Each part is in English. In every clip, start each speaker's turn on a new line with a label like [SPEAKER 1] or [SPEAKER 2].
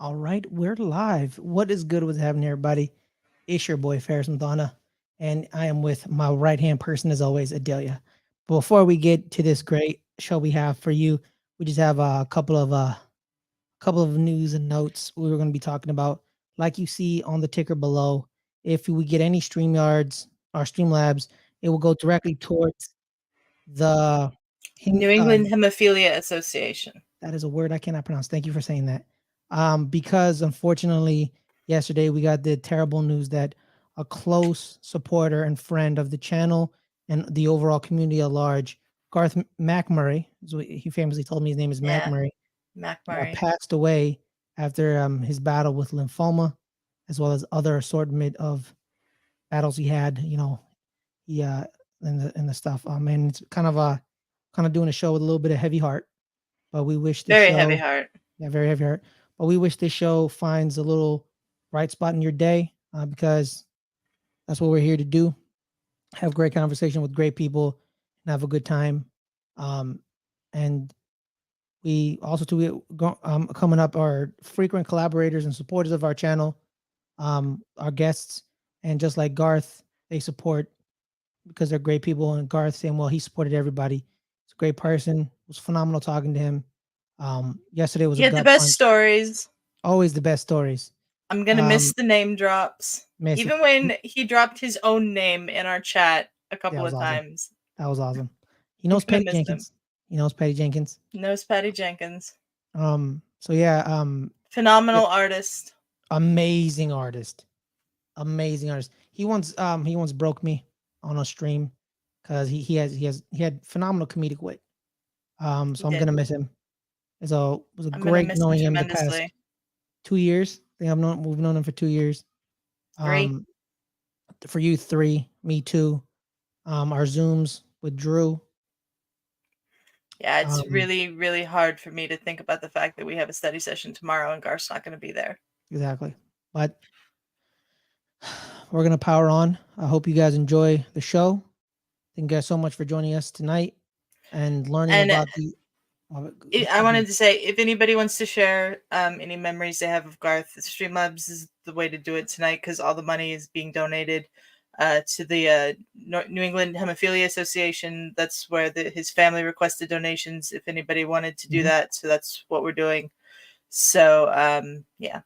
[SPEAKER 1] All right, we're live. What is good? What's happening, everybody? It's your boy Ferris Muthana, and I am with my right hand person, as always, Adelia. But before we get to this great show we have for you, we just have a couple of news and notes we were going to be talking about. Like you see on the ticker below, if we get any StreamYards or Streamlabs, it will go directly towards the
[SPEAKER 2] New England Hemophilia Association.
[SPEAKER 1] that is a word I cannot pronounce. Thank you for saying that. Because unfortunately, yesterday we got the terrible news that a close supporter and friend of the channel and the overall community at large, Garth McMurray, is what he famously told me his name is McMurray, passed away after his battle with lymphoma, as well as other assortment of battles he had. You know, he and the stuff. And it's kind of doing a show with a little bit of heavy heart, but we wish the
[SPEAKER 2] Very
[SPEAKER 1] show,
[SPEAKER 2] heavy heart.
[SPEAKER 1] yeah, very heavy heart. But we wish this show finds a little bright spot in your day, because that's what we're here to do. Have great conversation with great people and have a good time. And we also coming up are frequent collaborators and supporters of our channel, our guests, and just like Garth, they support because they're great people. And Garth saying, well, he supported everybody. He's a great person. It was phenomenal talking to him. Yesterday was
[SPEAKER 2] the best stories.
[SPEAKER 1] Always the best stories.
[SPEAKER 2] I'm gonna miss the name drops. Even when he dropped his own name in our chat a couple of times.
[SPEAKER 1] That was awesome. He knows Patty Jenkins. He knows Patty Jenkins.
[SPEAKER 2] Knows Patty Jenkins.
[SPEAKER 1] So yeah.
[SPEAKER 2] Phenomenal artist.
[SPEAKER 1] Amazing artist. Amazing artist. He once broke me on a stream because he had phenomenal comedic wit. So I'm gonna miss him. It was great knowing him the past 2 years. I think we've known him for 2 years.
[SPEAKER 2] 3.
[SPEAKER 1] For you 3, me 2. Our Zooms with Drew.
[SPEAKER 2] Yeah, it's really, really hard for me to think about the fact that we have a study session tomorrow and Garth's not going to be there.
[SPEAKER 1] Exactly. But we're going to power on. I hope you guys enjoy the show. Thank you guys so much for joining us tonight and learning about the...
[SPEAKER 2] I wanted to say, if anybody wants to share any memories they have of Garth, Streamlabs is the way to do it tonight because all the money is being donated to the New England Hemophilia Association. That's where his family requested donations if anybody wanted to do that. So that's what we're doing. So, yeah.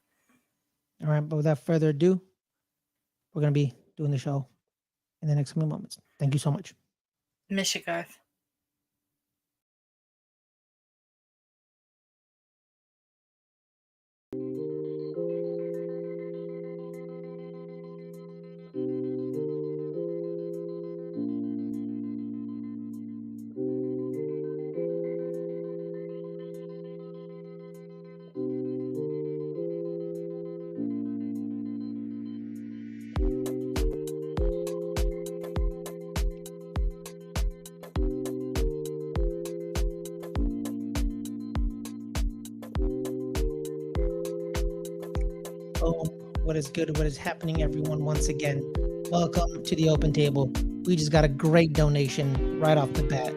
[SPEAKER 1] All right. But without further ado, we're going to be doing the show in the next few moments. Thank you so much.
[SPEAKER 2] Miss you, Garth.
[SPEAKER 1] What is good? What is happening, everyone? Once again, welcome to the open table. We just got a great donation right off the bat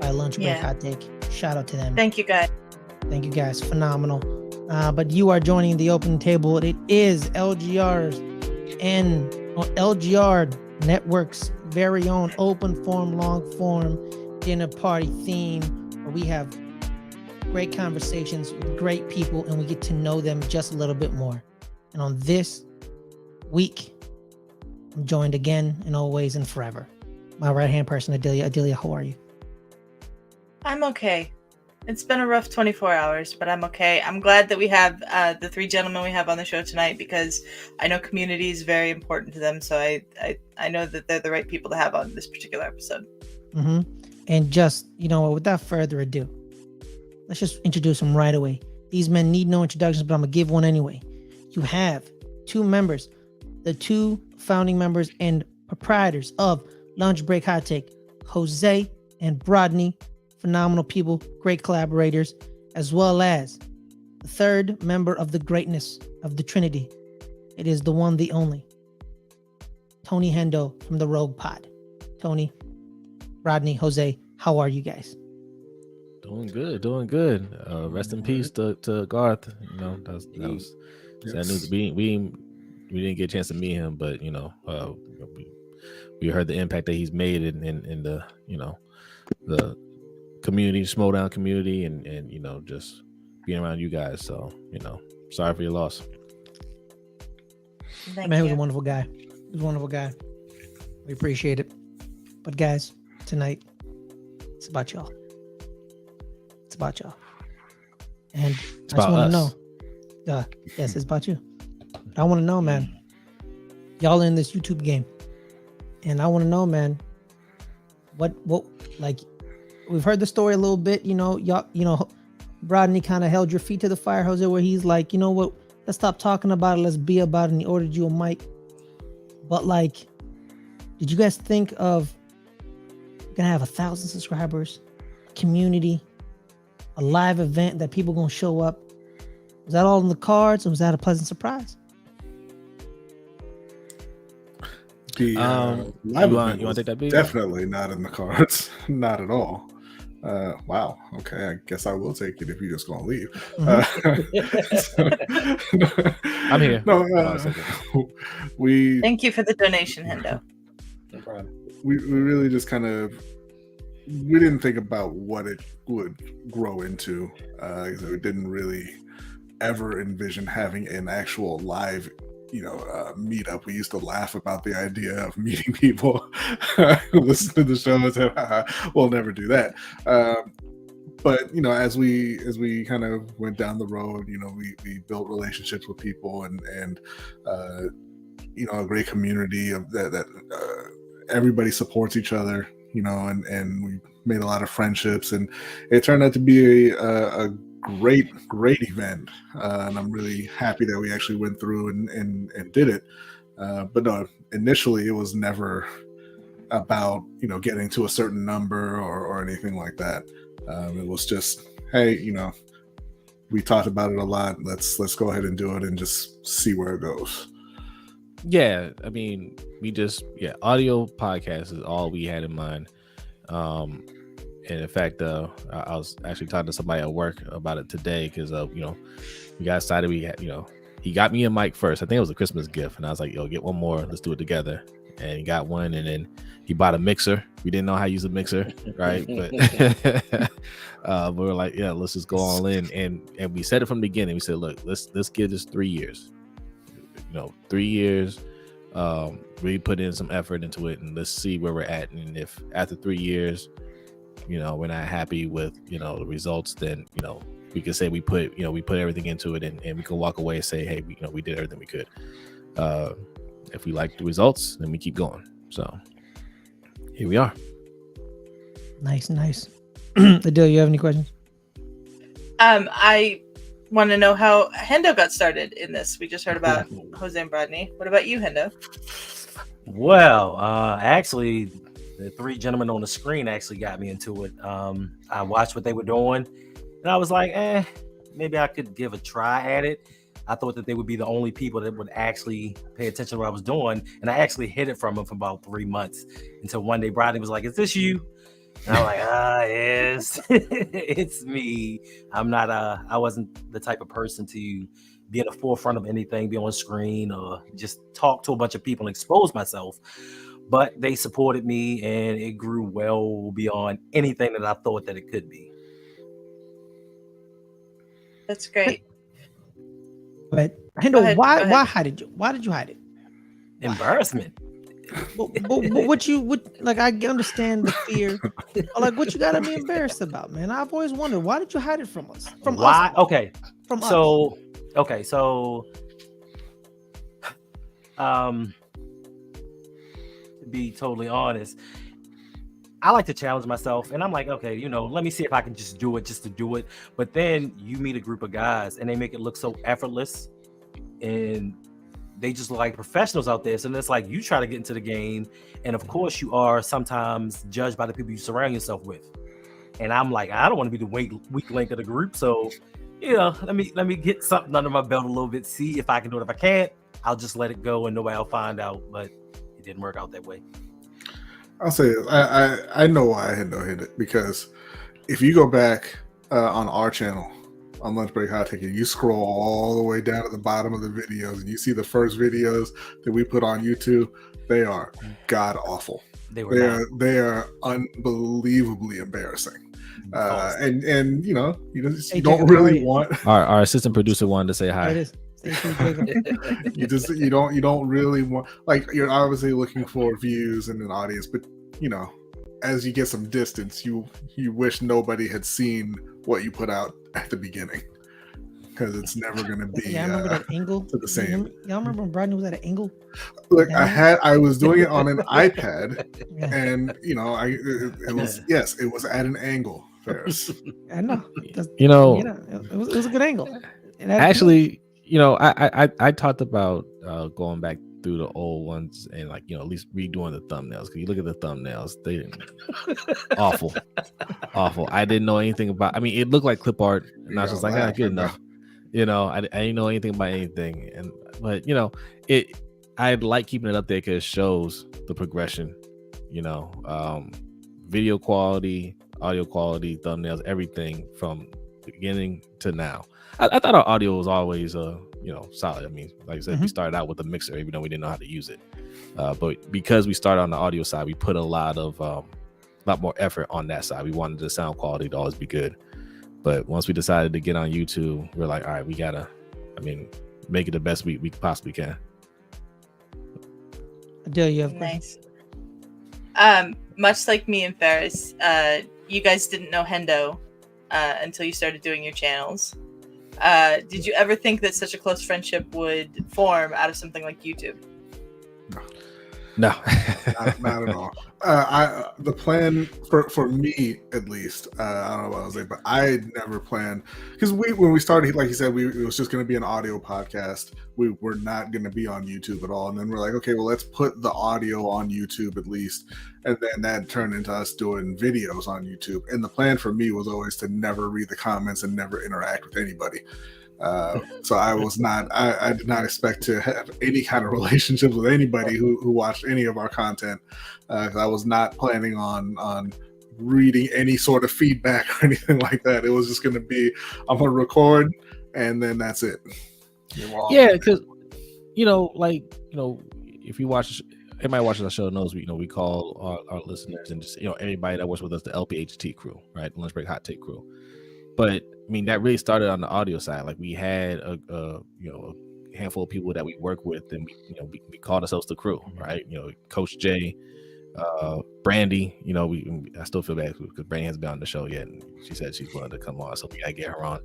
[SPEAKER 1] by Lunch Break Hot Take. Shout out to them.
[SPEAKER 2] Thank you, guys.
[SPEAKER 1] Thank you, guys. Phenomenal. But you are joining the open table. It is LGR Network's very own open form, long form dinner party theme, where we have great conversations with great people and we get to know them just a little bit more. And on this week, I'm joined again and always and forever. My right-hand person, Adelia. Adelia, how are you?
[SPEAKER 2] I'm okay. It's been a rough 24 hours, but I'm okay. I'm glad that we have the 3 gentlemen we have on the show tonight because I know community is very important to them. So I know that they're the right people to have on this particular episode.
[SPEAKER 1] And just, without further ado, let's just introduce them right away. These men need no introductions, but I'm going to give one anyway. You have 2 members, the 2 founding members and proprietors of Lunch Break Hot Take, Jose and Brodny, phenomenal people, great collaborators, as well as the 3rd member of the greatness of the Trinity. It is the one, the only, Tony Hendo from the RougPod. Tony, Brodny, Jose, how are you guys?
[SPEAKER 3] Doing good. Rest in peace to Garth. That was sad news. We didn't get a chance to meet him, but we heard the impact that he's made in the the community, Schmodown community, and just being around you guys. So sorry for your loss.
[SPEAKER 1] Man, he was a wonderful guy. He was a wonderful guy. We appreciate it. But guys, tonight it's about y'all. It's about y'all. And
[SPEAKER 3] It's
[SPEAKER 1] I just
[SPEAKER 3] about
[SPEAKER 1] want to
[SPEAKER 3] us.
[SPEAKER 1] know. Yes, it's about you. But I want to know, man. Y'all in this YouTube game. And I want to know, man, what like we've heard the story a little bit, y'all, Brodny kind of held your feet to the fire, Jose, where he's like, you know what, let's stop talking about it, let's be about it, and he ordered you a mic. But like, did you guys think of gonna have 1,000 subscribers, community, a live event that people gonna show up? Was that all in the cards, or was that a pleasant surprise?
[SPEAKER 4] The
[SPEAKER 3] You
[SPEAKER 4] live
[SPEAKER 3] want
[SPEAKER 4] event
[SPEAKER 3] to
[SPEAKER 4] was
[SPEAKER 3] take that beat?
[SPEAKER 4] definitely not in the cards. Not at all. Wow. Okay. I guess I will take it if you're just gonna leave.
[SPEAKER 3] I'm here.
[SPEAKER 4] No, we
[SPEAKER 2] Thank you for the donation, Hendo.
[SPEAKER 4] no problem. We really just kind of we didn't think about what it would grow into. We didn't really ever envision having an actual live meetup. We used to laugh about the idea of meeting people who listen to the show and say, we'll never do that. But as we kind of went down the road, we built relationships with people and a great community of that everybody supports each other, and we made a lot of friendships, and it turned out to be a great event, and I'm really happy that we actually went through and did it. But no, initially it was never about getting to a certain number or anything like that. It was just, hey, we talked about it a lot. Let's go ahead and do it and just see where it goes.
[SPEAKER 3] Yeah, I mean, audio podcast is all we had in mind. And in fact, I was actually talking to somebody at work about it today because, we got excited. He got me a mic first. I think it was a Christmas gift. And I was like, yo, get one more. Let's do it together. And he got one. And then he bought a mixer. We didn't know how to use a mixer, right? But we were like, yeah, let's just go all in. And we said it from the beginning. We said, look, let's give this 3 years. 3 years. Really put in some effort into it. And let's see where we're at. And if after 3 years, we're not happy with the results, then we can say we put everything into it, and we can walk away and say, hey, we did everything we could. If we like the results, then we keep going. So here we are.
[SPEAKER 1] Nice. Adelia, you have any questions?
[SPEAKER 2] I want to know how Hendo got started in this. We just heard about Jose and Brodny. What about you, Hendo?
[SPEAKER 5] Well, actually, the three gentlemen on the screen actually got me into it. I watched what they were doing, and I was like, maybe I could give a try at it. I thought that they would be the only people that would actually pay attention to what I was doing, and I actually hid it from them for about 3 months until one day Brodny was like, "Is this you?" And I'm like, yes, it's me. I wasn't the type of person to be in the forefront of anything, be on screen, or just talk to a bunch of people and expose myself. But they supported me, and it grew well beyond anything that I thought that it could be.
[SPEAKER 2] That's great.
[SPEAKER 1] But Hendo, why hide it? Why did you hide it?
[SPEAKER 5] Embarrassment.
[SPEAKER 1] But I understand the fear. Like, what you gotta be embarrassed about, man? I've always wondered, why did you hide it from us?
[SPEAKER 5] Why? Okay.
[SPEAKER 1] From us.
[SPEAKER 5] Okay, so to be totally honest, I like to challenge myself, and I'm like, okay, let me see if I can just do it just to do it. But then you meet a group of guys and they make it look so effortless, and they just look like professionals out there. So it's like you try to get into the game, and of course you are sometimes judged by the people you surround yourself with. And I'm like, I don't want to be the weak link of the group, so let me get something under my belt a little bit, see if I can do it. If I can't, I'll just let it go and nobody will find out. But it didn't work out that way.
[SPEAKER 4] I'll say I know why Hendo hit it, because if you go back on our channel on Lunch Break Hot Take, you scroll all the way down to the bottom of the videos and you see the first videos that we put on YouTube, they are god awful. They are unbelievably embarrassing. And you know, you don't really want
[SPEAKER 3] our assistant producer wanted to say hi.
[SPEAKER 1] It is.
[SPEAKER 4] you don't really want, like, you're obviously looking for views and an audience, but you know, as you get some distance, you wish nobody had seen what you put out at the beginning, because it's never going to be.
[SPEAKER 1] Yeah, I remember that angle.
[SPEAKER 4] To the same.
[SPEAKER 1] Y'all remember when Brodny was at an angle?
[SPEAKER 4] Look, I was doing it on an iPad, and you know, it was at an angle, Ferris.
[SPEAKER 1] I know.
[SPEAKER 3] You know,
[SPEAKER 1] it was a good angle.
[SPEAKER 3] Actually, you know, I talked about going back through the old ones and, like, you know, at least redoing the thumbnails, because you look at the thumbnails, they awful. I didn't know anything about. I mean, it looked like clip art, and I was just like, good enough. You know, I didn't know anything about anything, but you know, I like keeping it up there because it shows the progression. You know, video quality, audio quality, thumbnails, everything from beginning to now. I thought our audio was always you know, solid. I mean, like I said, we started out with a mixer, even though we didn't know how to use it. But because we started on the audio side, we put a lot more effort on that side. We wanted the sound quality to always be good. But once we decided to get on YouTube, we're like, all right, we gotta, make it the best we possibly can.
[SPEAKER 1] Adelia, you have
[SPEAKER 2] nice. Much like me and Ferris, you guys didn't know Hendo until you started doing your channels. Did you ever think that such a close friendship would form out of something like YouTube?
[SPEAKER 3] No.
[SPEAKER 4] not at all. The plan for me, at least, I don't know what I was saying, but I never planned, because when we started, like you said, it was just going to be an audio podcast. We were not going to be on YouTube at all. And then we're like, okay, well, let's put the audio on YouTube at least. And then that turned into us doing videos on YouTube. And the plan for me was always to never read the comments and never interact with anybody. So I did not expect to have any kind of relationships with anybody who watched any of our content. I was not planning on reading any sort of feedback or anything like that. It was just going to be, I'm going to record and then that's it.
[SPEAKER 3] Yeah, because, if you watch, everybody watching the show knows, we call our listeners and just, everybody that works with us, the LBHT crew, right? The Lunch Break Hot Take crew. But that really started on the audio side. Like, we had a handful of people that we work with, and we called ourselves the crew, right? Coach Jay, Brandy. I still feel bad because Brandy hasn't been on the show yet, and she said she's willing to come on, so we gotta get her on.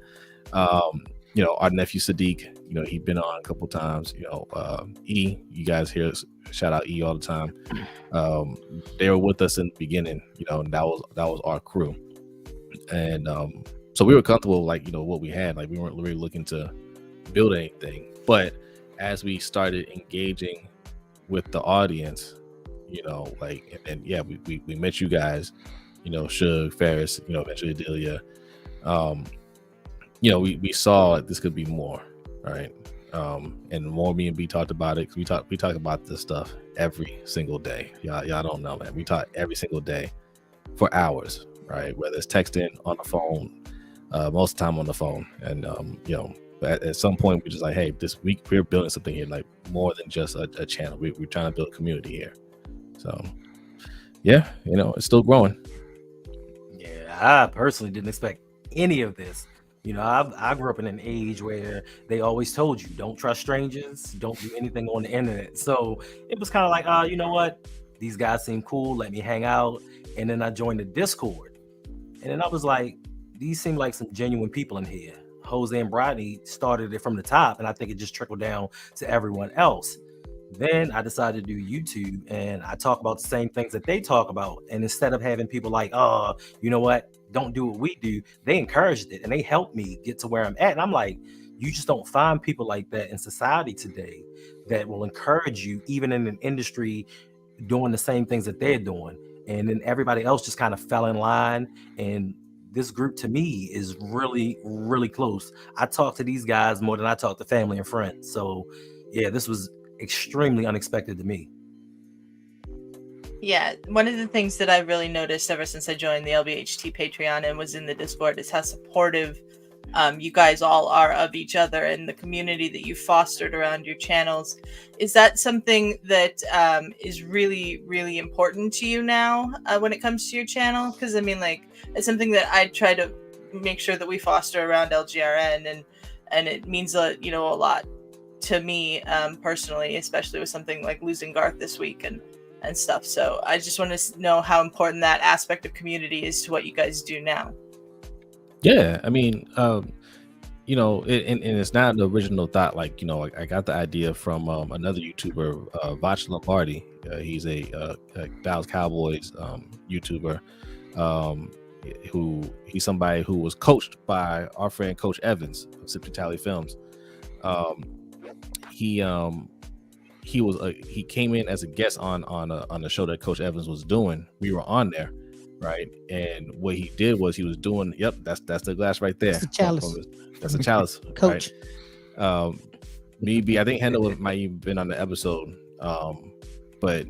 [SPEAKER 3] Our nephew Sadiq, he's been on a couple times. E, you guys hear us shout out E all the time. They were with us in the beginning, and that was our crew, and so we were comfortable, what we had. Like, we weren't really looking to build anything. But as we started engaging with the audience, we met you guys, Suge, Ferris, eventually Adelia. We saw this could be more, right? And the more me and B talked about it, because we talk about this stuff every single day. Y'all don't know, man. We talk every single day for hours, right? Whether it's texting, on the phone, most of the time on the phone. And at some point we're just like, hey, this week we're building something here, like more than just a channel. We're trying to build a community here. So yeah, it's still growing.
[SPEAKER 5] Yeah, I personally didn't expect any of this. I grew up in an age where they always told you, don't trust strangers, don't do anything on the internet. So it was kind of like, you know what? These guys seem cool. Let me hang out. And then I joined the Discord. And then I was like, these seem like some genuine people in here. Jose and Brodny started it from the top, and I think it just trickled down to everyone else. Then I decided to do YouTube, and I talk about the same things that they talk about. And instead of having people like, oh, you know what, don't do what we do, they encouraged it, and they helped me get to where I'm at. And I'm like, you just don't find people like that in society today that will encourage you, even in an industry doing the same things that they're doing. And then everybody else just kind of fell in line, and this group to me is really, really close. I talk to these guys more than I talk to family and friends. So yeah, this was extremely unexpected to me.
[SPEAKER 2] Yeah, one of the things that I really noticed ever since I joined the LBHT Patreon and was in the Discord is how supportive you guys all are of each other and the community that you fostered around your channels. Is that something that is really, really important to you now when it comes to your channel? Because I mean, like, it's something that I try to make sure that we foster around LGRN, and it means a lot to me personally, especially with something like losing Garth this week and stuff. So I just want to know how important that aspect of community is to what you guys do now.
[SPEAKER 3] Yeah, I mean, you know, and it's not the original thought. Like, you know, I got the idea from another YouTuber, Vach Lombardi. He's a Dallas Cowboys YouTuber, he's somebody who was coached by our friend Coach Evans of Sip to Tally Films. He came in as a guest on the show that Coach Evans was doing. We were on there, right? And what he did was he was doing, yep, that's the glass right there.
[SPEAKER 1] That's a chalice.
[SPEAKER 3] That's a chalice,
[SPEAKER 1] Coach.
[SPEAKER 3] Right? I think Hendo might even been on the episode, but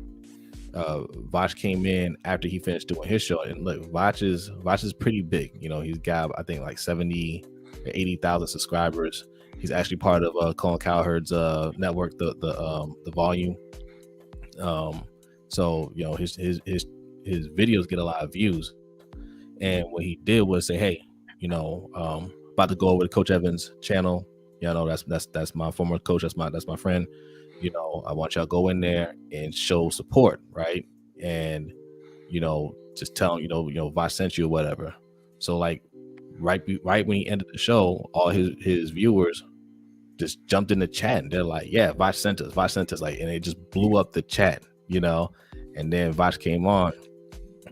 [SPEAKER 3] Vach came in after he finished doing his show, and look, Vach is pretty big. You know, he's got I think like 70 or 80,000 subscribers. He's actually part of Colin Cowherd's network, the Volume. So you know his videos get a lot of views, and what he did was say, hey, you know, about to go over to Coach Evans' channel. You know, that's my former coach. That's my friend. You know, I want y'all to go in there and show support, right? And you know, just tell him, you know, Vach sent you or whatever. So like, right when he ended the show, all his viewers just jumped in the chat and they're like, yeah, Vach sent us, like, and it just blew up the chat, you know. And then Vach came on,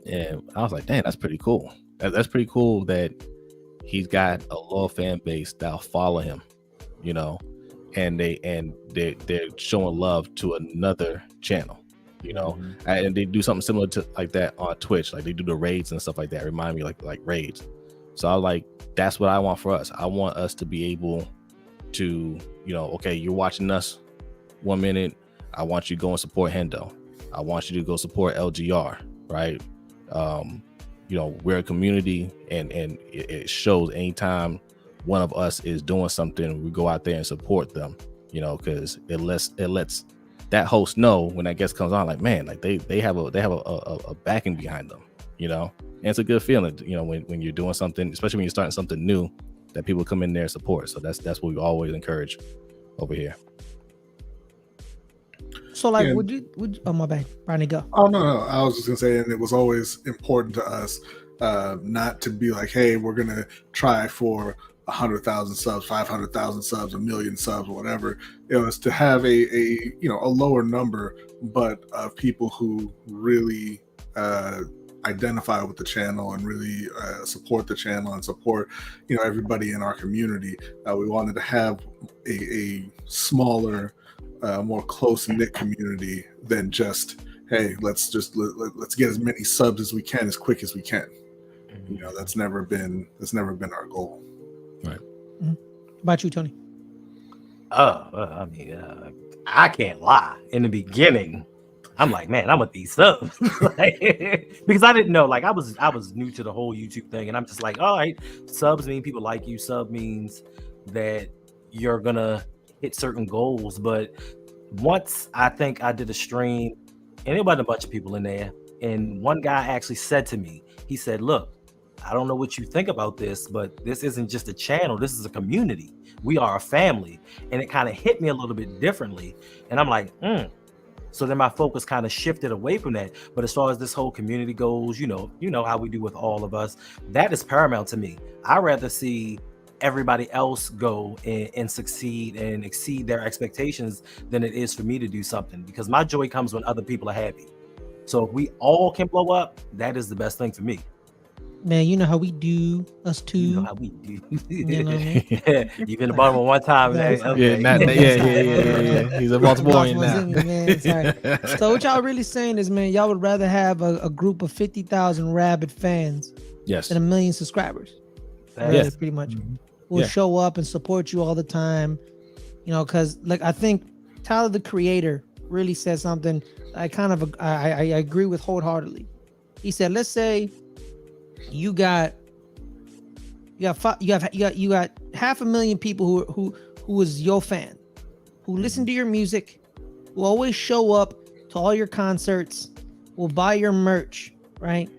[SPEAKER 3] and I was like, damn, that's pretty cool. That's pretty cool that he's got a loyal fan base that'll follow him, you know, and they're showing love to another channel, you know. And they do something similar to like that on Twitch, like they do the raids and stuff like that. Remind me like raids. So I was like, that's what I want for us. I want us to be able to, you know, okay, you're watching us 1 minute, I want you to go and support Hendo. I want you to go support LGR, right? You know, we're a community, and it shows anytime one of us is doing something, we go out there and support them, you know, because it lets that host know when that guest comes on, like, man, like they have a backing behind them, you know. And it's a good feeling, you know, when you're doing something, especially when you're starting something new, that people come in there and support. So that's what we always encourage over here.
[SPEAKER 1] So like, would you oh my bad, Brodny, go.
[SPEAKER 4] Oh no, I was just gonna say, and it was always important to us not to be like, hey, we're gonna try for 100,000 subs, 500,000 subs, 1 million subs, whatever. It was to have a lower number, but of people who really identify with the channel and really support the channel and support, you know, everybody in our community. We wanted to have a smaller, more close-knit community than just, hey, let's get as many subs as we can as quick as we can. You know, that's never been our goal.
[SPEAKER 3] Right.
[SPEAKER 1] Mm-hmm. About you, Tony?
[SPEAKER 5] I mean, I can't lie. In the beginning, I'm like, man, I want these subs. Because I didn't know, like, I was new to the whole YouTube thing, and I'm just like, all right, subs mean people like you. Sub means that you're gonna hit certain goals. But once I think I did a stream, and there wasn't a bunch of people in there, and one guy actually said to me, he said, look, I don't know what you think about this, but this isn't just a channel, this is a community. We are a family. And it kind of hit me a little bit differently. And I'm like, So then my focus kind of shifted away from that. But as far as this whole community goes, you know how we do with all of us, that is paramount to me. I'd rather see everybody else go and succeed and exceed their expectations than it is for me to do something, because my joy comes when other people are happy. So if we all can blow up, that is the best thing for me.
[SPEAKER 1] Man, you know how we do, us too.
[SPEAKER 5] You know how we do.
[SPEAKER 1] You know what I mean?
[SPEAKER 5] You've been the bottom one time.
[SPEAKER 3] Okay. Yeah. He's a Baltimorean now.
[SPEAKER 1] Man, sorry. So what y'all really saying is, man, y'all would rather have a group of 50,000 rabid fans
[SPEAKER 3] Yes.
[SPEAKER 1] than 1 million subscribers. Really,
[SPEAKER 5] Yes.
[SPEAKER 1] pretty much. Will show up and support you all the time. You know, because like I think Tyler the Creator really said something I agree with wholeheartedly. He said, let's say you got 500,000 people who is your fan, who listen to your music, who always show up to all your concerts, will buy your merch, right?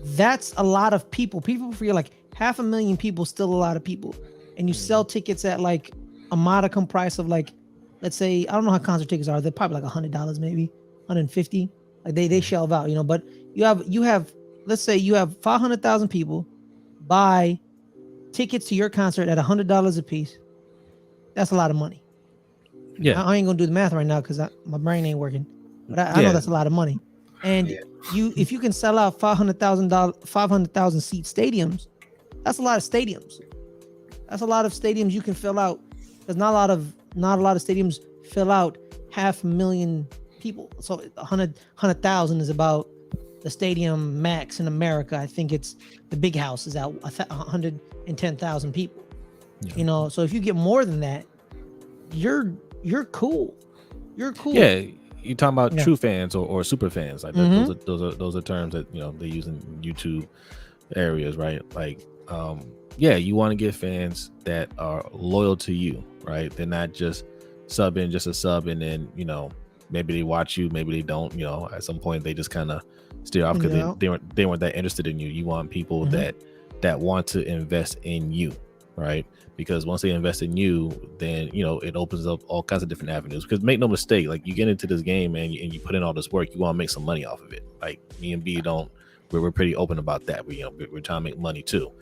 [SPEAKER 1] That's a lot of people. People feel like 500,000 people still a lot of people, and you sell tickets at like a modicum price of like, let's say, I don't know how concert tickets are. They're probably like $100 maybe, $150. Like they shelve out, but you have let's say you have 500,000 people buy tickets to your concert at $100 a piece. That's a lot of money.
[SPEAKER 3] Yeah,
[SPEAKER 1] I ain't gonna do the math right now because my brain ain't working, but I know that's a lot of money. And if you can sell out 500,000 seat stadiums, that's a lot of stadiums. That's a lot of stadiums you can fill out, because not a lot of stadiums fill out 500,000 people. So 100,000 is about the stadium max in America. I think it's the big house is out 110,000 people.
[SPEAKER 3] Yeah.
[SPEAKER 1] So if you get more than that, you're cool. You're cool.
[SPEAKER 3] Yeah, you're talking about true fans or super fans. Like those are terms that they use in YouTube areas, right? Like, you want to get fans that are loyal to you, right? They're not just subbing just a sub, and then maybe they watch you, maybe they don't. At some point they just kind of steer off because they weren't that interested in you. You want people that want to invest in you, right? Because once they invest in you, then it opens up all kinds of different avenues. Because make no mistake, like you get into this game and you put in all this work, you want to make some money off of it. Like me and B we're pretty open about that. We're trying to make money too.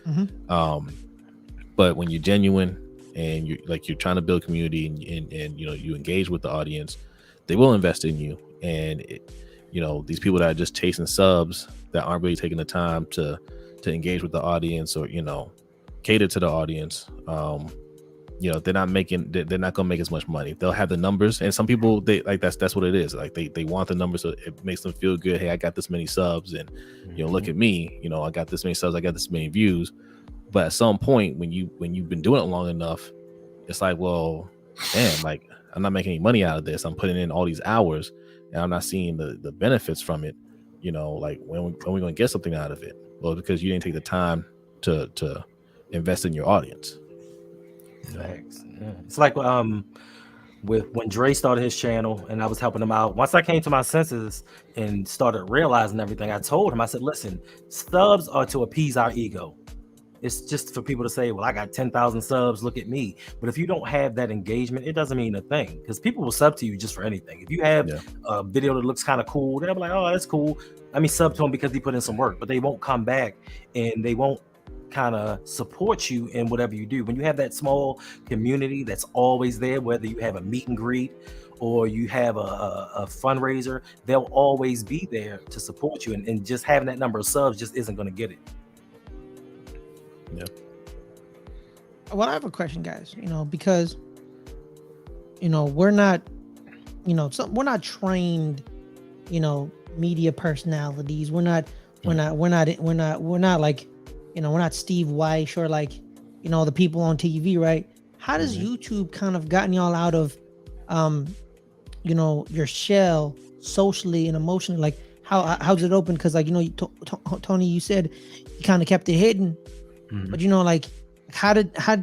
[SPEAKER 3] But when you're genuine and you're trying to build community and you engage with the audience, they will invest in you. And these people that are just chasing subs that aren't really taking the time to engage with the audience or cater to the audience, they're not gonna make as much money. They'll have the numbers, and some people that's what it is. Like they want the numbers, so it makes them feel good. Hey, I got this many subs, and look at me, I got this many subs, I got this many views. But at some point, when you've been doing it long enough, it's like, well, damn, like I'm not making any money out of this. I'm putting in all these hours, and I'm not seeing the benefits from it. Like when we gonna get something out of it? Well, because you didn't take the time to invest in your audience.
[SPEAKER 5] Thanks. Yeah. It's like with when Dre started his channel and I was helping him out. Once I came to my senses and started realizing everything, I told him, I said, listen, subs are to appease our ego. It's just for people to say, well, I got 10,000 subs, look at me. But if you don't have that engagement, it doesn't mean a thing, because people will sub to you just for anything. If you have a video that looks kind of cool, they'll be like, oh, that's cool. I mean, sub to him because he put in some work, but they won't come back and they won't kind of support you in whatever you do. When you have that small community that's always there, whether you have a meet and greet or you have a fundraiser, they'll always be there to support you. And just having that number of subs just isn't going to get it.
[SPEAKER 3] Yeah.
[SPEAKER 1] Well, I have a question, guys. Because we're not, we're not trained, media personalities. We're not like, we're not Steve Weish or like, the people on TV, right? How does YouTube kind of gotten y'all out of, your shell socially and emotionally? Like, how's it open? Because like, Tony, you said you kind of kept it hidden, but like, how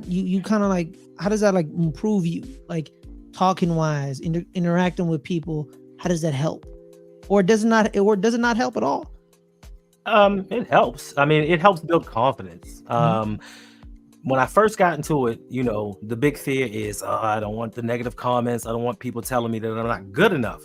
[SPEAKER 1] you kind of like, how does that like improve you? Like talking wise, interacting with people, how does that help? Or does it not help at all?
[SPEAKER 5] It helps. I mean, it helps build confidence. When I first got into it, the big fear is I don't want the negative comments. I don't want people telling me that I'm not good enough.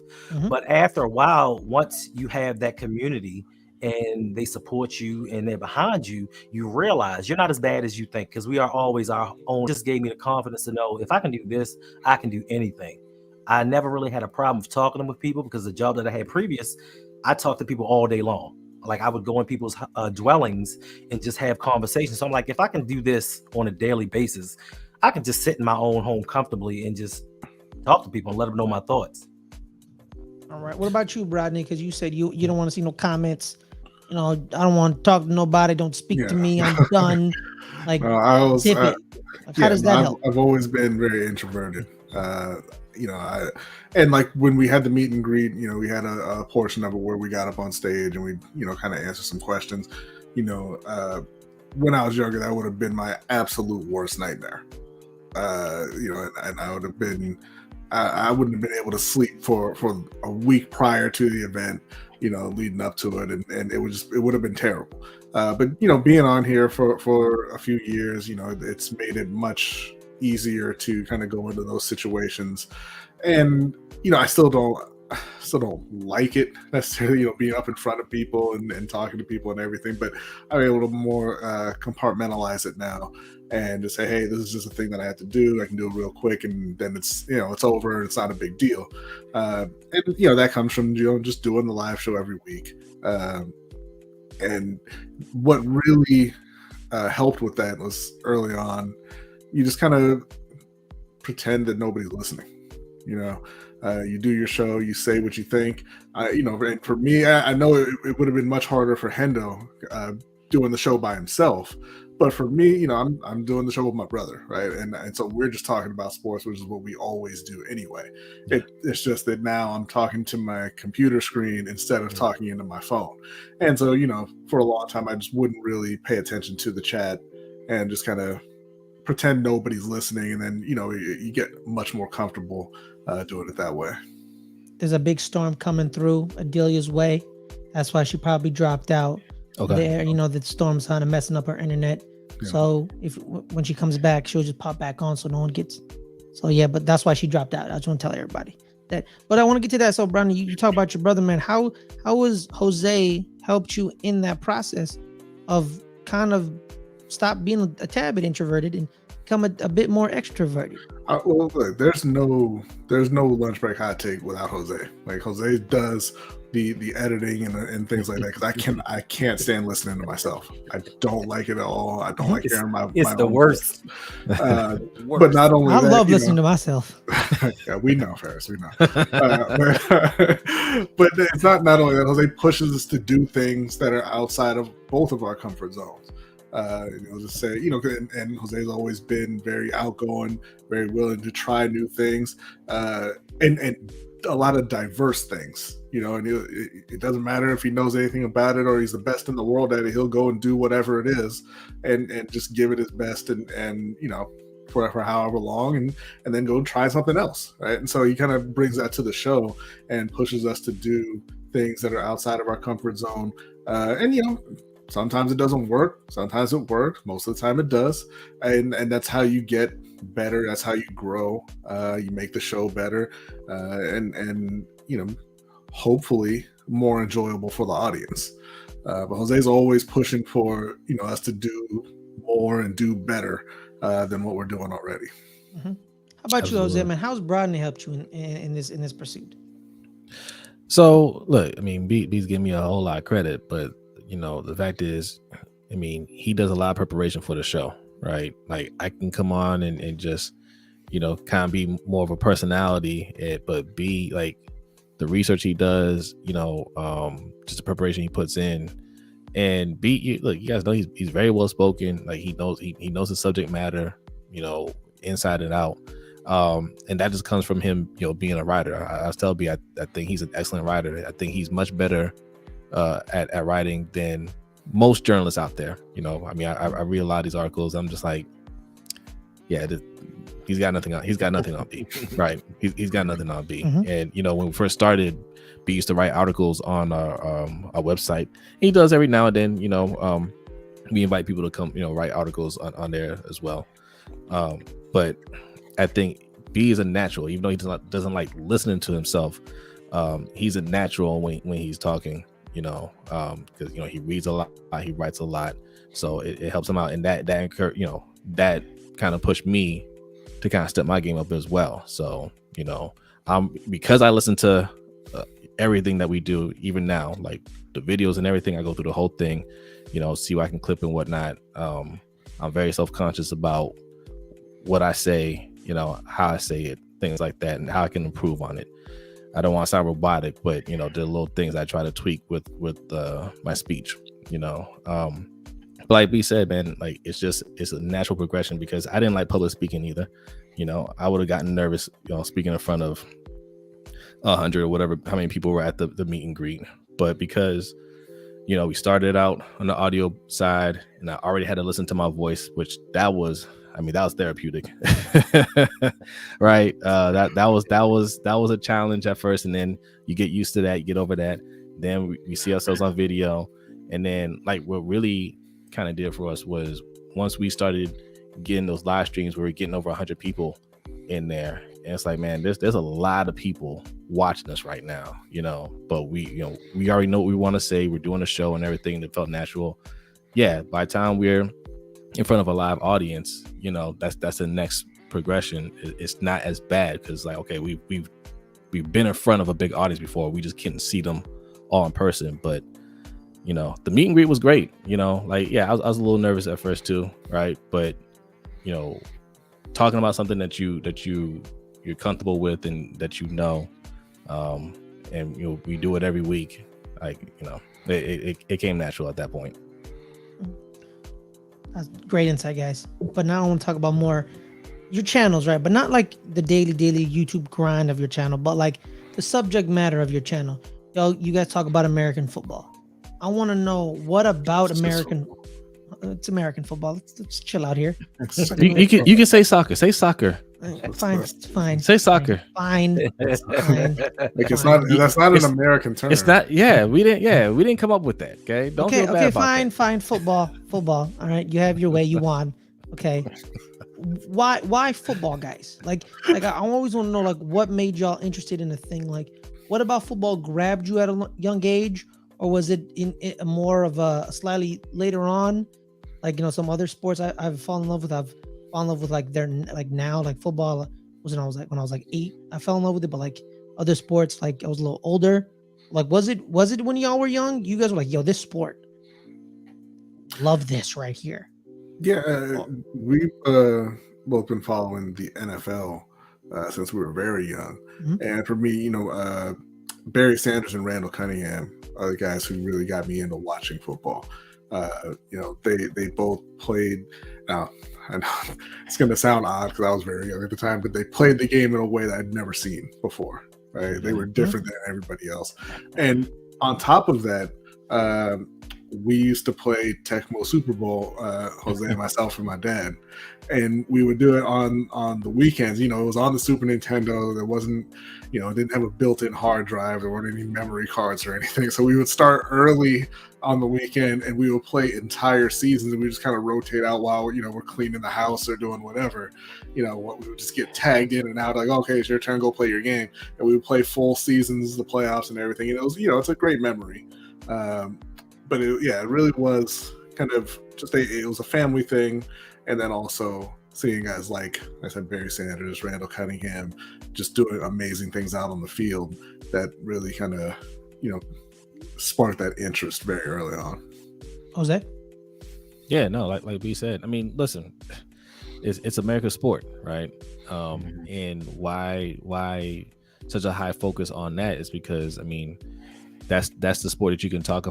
[SPEAKER 5] But after a while, once you have that community and they support you and they're behind you, you realize you're not as bad as you think, because we are always our own. It just gave me the confidence to know if I can do this, I can do anything. I never really had a problem with talking with people, because the job that I had previous, I talked to people all day long. Like I would go in people's dwellings and just have conversations. So I'm like, if I can do this on a daily basis, I can just sit in my own home comfortably and just talk to people and let them know my thoughts.
[SPEAKER 1] All right. What about you, Brodny? Because you said you don't want to see no comments you know, I don't want to talk to nobody. Don't speak to me. I'm done. Like,
[SPEAKER 4] I was,
[SPEAKER 1] tip it. Like, how does that help?
[SPEAKER 4] I've always been very introverted. You know, and like when we had the meet and greet, you know, we had a portion of it where we got up on stage and we, you know, kind of answered some questions. You know, when I was younger, that would have been my absolute worst nightmare. You know, and I would have been, I wouldn't have been able to sleep for a week prior to the event, you know, leading up to it, and it would have been terrible. But you know, being on here for a few years, you know, it's made it much easier to kind of go into those situations. And you know, I still don't like it necessarily, you know, being up in front of people and talking to people and everything, but I'm able to more compartmentalize it now and just say, hey, this is just a thing that I have to do. I can do it real quick, and then it's, you know, it's over and it's not a big deal. And you know, that comes from, you know, just doing the live show every week. And what really helped with that was early on, you just kind of pretend that nobody's listening. You know, you do your show, you say what you think. You know, and for me, I know it would have been much harder for Hendo doing the show by himself. But for me, you know, I'm doing the show with my brother, right? And so we're just talking about sports, which is what we always do anyway. It's just that now I'm talking to my computer screen instead of talking into my phone. And so, you know, for a long time, I just wouldn't really pay attention to the chat and just kind of pretend nobody's listening. And then, you know, you get much more comfortable doing it that way.
[SPEAKER 1] There's a big storm coming through Adelia's way. That's why she probably dropped out. There, you know, the storm's kind of messing up her internet. Yeah. So when she comes back, she'll just pop back on so no one gets. So yeah, but that's why she dropped out. I just want to tell everybody that. But I want to get to that. So Brodny, you talk about your brother, man. How was Jose helped you in that process of kind of stop being a tad bit introverted and become a bit more extroverted?
[SPEAKER 4] Well, look, there's no lunch break hot take without Jose. Like Jose does the editing and things like that, because I can't stand listening to myself. I don't like it at all. I don't like hearing my
[SPEAKER 5] the
[SPEAKER 4] own
[SPEAKER 5] worst.
[SPEAKER 4] But not only
[SPEAKER 1] I
[SPEAKER 4] that,
[SPEAKER 1] love listening to myself.
[SPEAKER 4] Yeah, we know, Ferris, we know. But it's not only that. Jose pushes us to do things that are outside of both of our comfort zones. You know, just say, you know, and Jose's always been very outgoing, very willing to try new things, and a lot of diverse things, you know, and it doesn't matter if he knows anything about it or he's the best in the world at it. He'll go and do whatever it is and just give it his best and you know, for however long, and then go try something else, right? And so he kind of brings that to the show and pushes us to do things that are outside of our comfort zone. And you know, sometimes it doesn't work, sometimes it works, most of the time it does, and that's how you get better. That's how you grow. You make the show better, and you know, hopefully more enjoyable for the audience. But Jose's always pushing for, you know, us to do more and do better than what we're doing already.
[SPEAKER 1] Mm-hmm. How about you, Jose, man? How's Brodny helped you in this pursuit?
[SPEAKER 3] So look, I mean, B's giving me a whole lot of credit, but you know, the fact is, I mean, he does a lot of preparation for the show, right? Like I can come on and just, you know, kind of be more of a personality, but B, like the research he does, you know, just the preparation he puts in, and B, look, you guys know he's very well spoken. Like he knows the subject matter, you know, inside and out. And that just comes from him, you know, being a writer. I was telling B, I think he's an excellent writer. I think he's much better at writing than most journalists out there. You know, I mean, I read a lot of these articles. I'm just like, yeah, he's got nothing on B, right? He's got nothing on B. Mm-hmm. And you know, when we first started, B used to write articles on our website. He does every now and then. You know, we invite people to come, you know, write articles on there as well. But I think B is a natural, even though he doesn't like listening to himself. He's a natural when he's talking. You know, because you know, he reads a lot, he writes a lot, so it helps him out, and that you know, that kind of pushed me to kind of step my game up as well. So you know, because I listen to everything that we do, even now, like the videos and everything, I go through the whole thing, you know, see what I can clip and whatnot. I'm very self-conscious about what I say, you know, how I say it, things like that, and how I can improve on it. I don't want to sound robotic, but the little things I try to tweak with my speech, but like B said, man, like it's a natural progression, because I didn't like public speaking either. I would have gotten nervous, speaking in front of 100 or whatever, how many people were at the meet and greet. But because we started out on the audio side, and I already had to listen to my voice, which that was therapeutic. Right. That was a challenge at first, and then you get used to that, you get over that. Then we see ourselves on video, and then like what really kind of did it for us was once we started getting those live streams where we're getting over 100 people in there, and it's like, man, there's a lot of people watching us right now, but we already know what we want to say. We're doing a show and everything that felt natural. Yeah, by the time we're in front of a live audience, that's the next progression. It's not as bad, because like, okay, we've been in front of a big audience before. We just couldn't see them all in person. But the meet and greet was great. Like, yeah, I was a little nervous at first too, right? But talking about something that you're comfortable with and that and we do it every week, like it came natural at that point.
[SPEAKER 1] That's great insight, guys. But now I want to talk about more your channels, right? But not like the daily YouTube grind of your channel, but like the subject matter of your channel. You guys talk about American football. I want to know, what about American? It's American football. Let's chill out here.
[SPEAKER 3] You can say soccer. Say soccer.
[SPEAKER 1] Fine.
[SPEAKER 3] Say soccer.
[SPEAKER 1] Fine.
[SPEAKER 4] Like it's not. That's not an American term.
[SPEAKER 3] It's not. Yeah, we didn't come up with that. Okay. Don't feel bad about that.
[SPEAKER 1] Fine. Football. All right. You have your way. You won. Okay. Why football, guys? Like I always want to know, like, what made y'all interested in a thing? Like, what about football grabbed you at a young age, or was it in more of a slightly later on? Like, some other sports I've fallen in love with. I've fallen in love with like now, like football was when I was like 8. I fell in love with it, but like other sports, like I was a little older. Like, was it when y'all were young? You guys were like, yo, this sport, love this right here.
[SPEAKER 4] Yeah, we've both been following the NFL since we were very young. Mm-hmm. And for me, Barry Sanders and Randall Cunningham are the guys who really got me into watching football. They both played. Now, I know it's going to sound odd because I was very young at the time, but they played the game in a way that I'd never seen before. Right? They were different than everybody else. And on top of that, we used to play Tecmo Super Bowl, Jose and myself and my dad, and we would do it on the weekends. It was on the Super Nintendo. There wasn't, it didn't have a built-in hard drive. There weren't any memory cards or anything. So we would start early on the weekend, and we would play entire seasons, and we just kind of rotate out while we're cleaning the house or doing whatever. We would just get tagged in and out, like, okay, it's your turn, go play your game, and we would play full seasons, the playoffs and everything. And it was, it's a great memory. But it really was kind of just it was a family thing, and then also seeing guys like I said, Barry Sanders, Randall Cunningham, just doing amazing things out on the field that really kind of sparked that interest very early on.
[SPEAKER 1] Jose?
[SPEAKER 3] Yeah, no, like we said. I mean, listen, it's America's sport, right? And why such a high focus on that is because, I mean, that's the sport that you can talk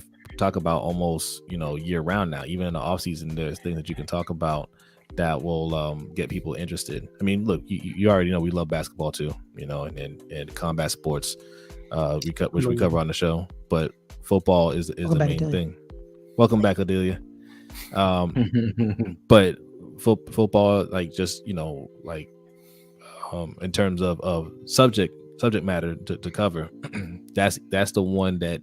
[SPEAKER 3] about almost year round now. Even in the off season, there's things that you can talk about that will get people interested. I mean, look, you already know we love basketball too, and combat sports, which we cover on the show. But football is the main thing. Welcome back, Adelia. But football, like, just in terms of subject matter to cover, that's the one that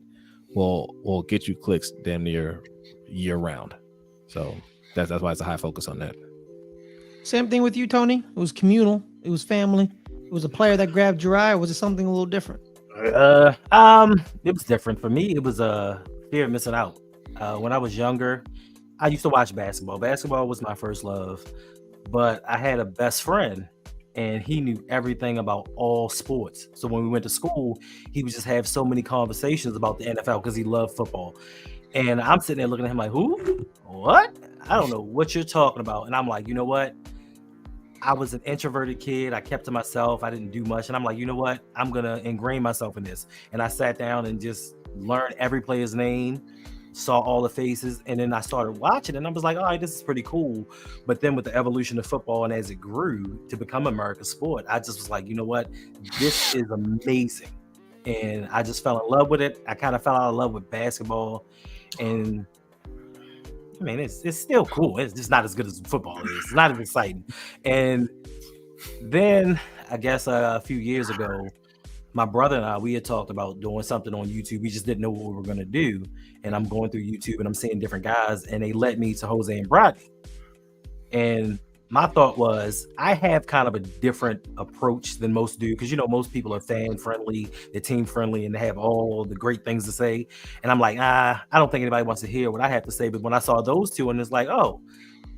[SPEAKER 3] will get you clicks damn near year round. So that's why it's a high focus on that.
[SPEAKER 1] Same thing with you, Tony. It was communal. It was family. It was a player that grabbed your eye. Or was it something a little different?
[SPEAKER 5] It was different for me. It was fear of missing out. When I was younger, I used to watch basketball. Basketball was my first love, but I had a best friend, and he knew everything about all sports. So when we went to school, he would just have so many conversations about the NFL because he loved football. And I'm sitting there looking at him like, who? What? I don't know what you're talking about. And I'm like, you know what? I was an introverted kid. I kept to myself. I didn't do much. And I'm like, you know what? I'm going to ingrain myself in this. And I sat down and just learned every player's name, saw all the faces. And then I started watching and I was like, all right, this is pretty cool. But then with the evolution of football and as it grew to become America's sport, I just was like, you know what? This is amazing. And I just fell in love with it. I kind of fell out of love with basketball. And I mean, it's still cool. It's just not as good as football is. It's not as exciting. And then I guess a few years ago, my brother and I, we had talked about doing something on YouTube. We just didn't know what we were going to do. And I'm going through YouTube and I'm seeing different guys and they led me to Jose and Brodny. And my thought was, I have kind of a different approach than most do, because most people are fan friendly, they're team friendly, and they have all the great things to say. And I'm like, I don't think anybody wants to hear what I have to say. But when I saw those two, and it's like, oh,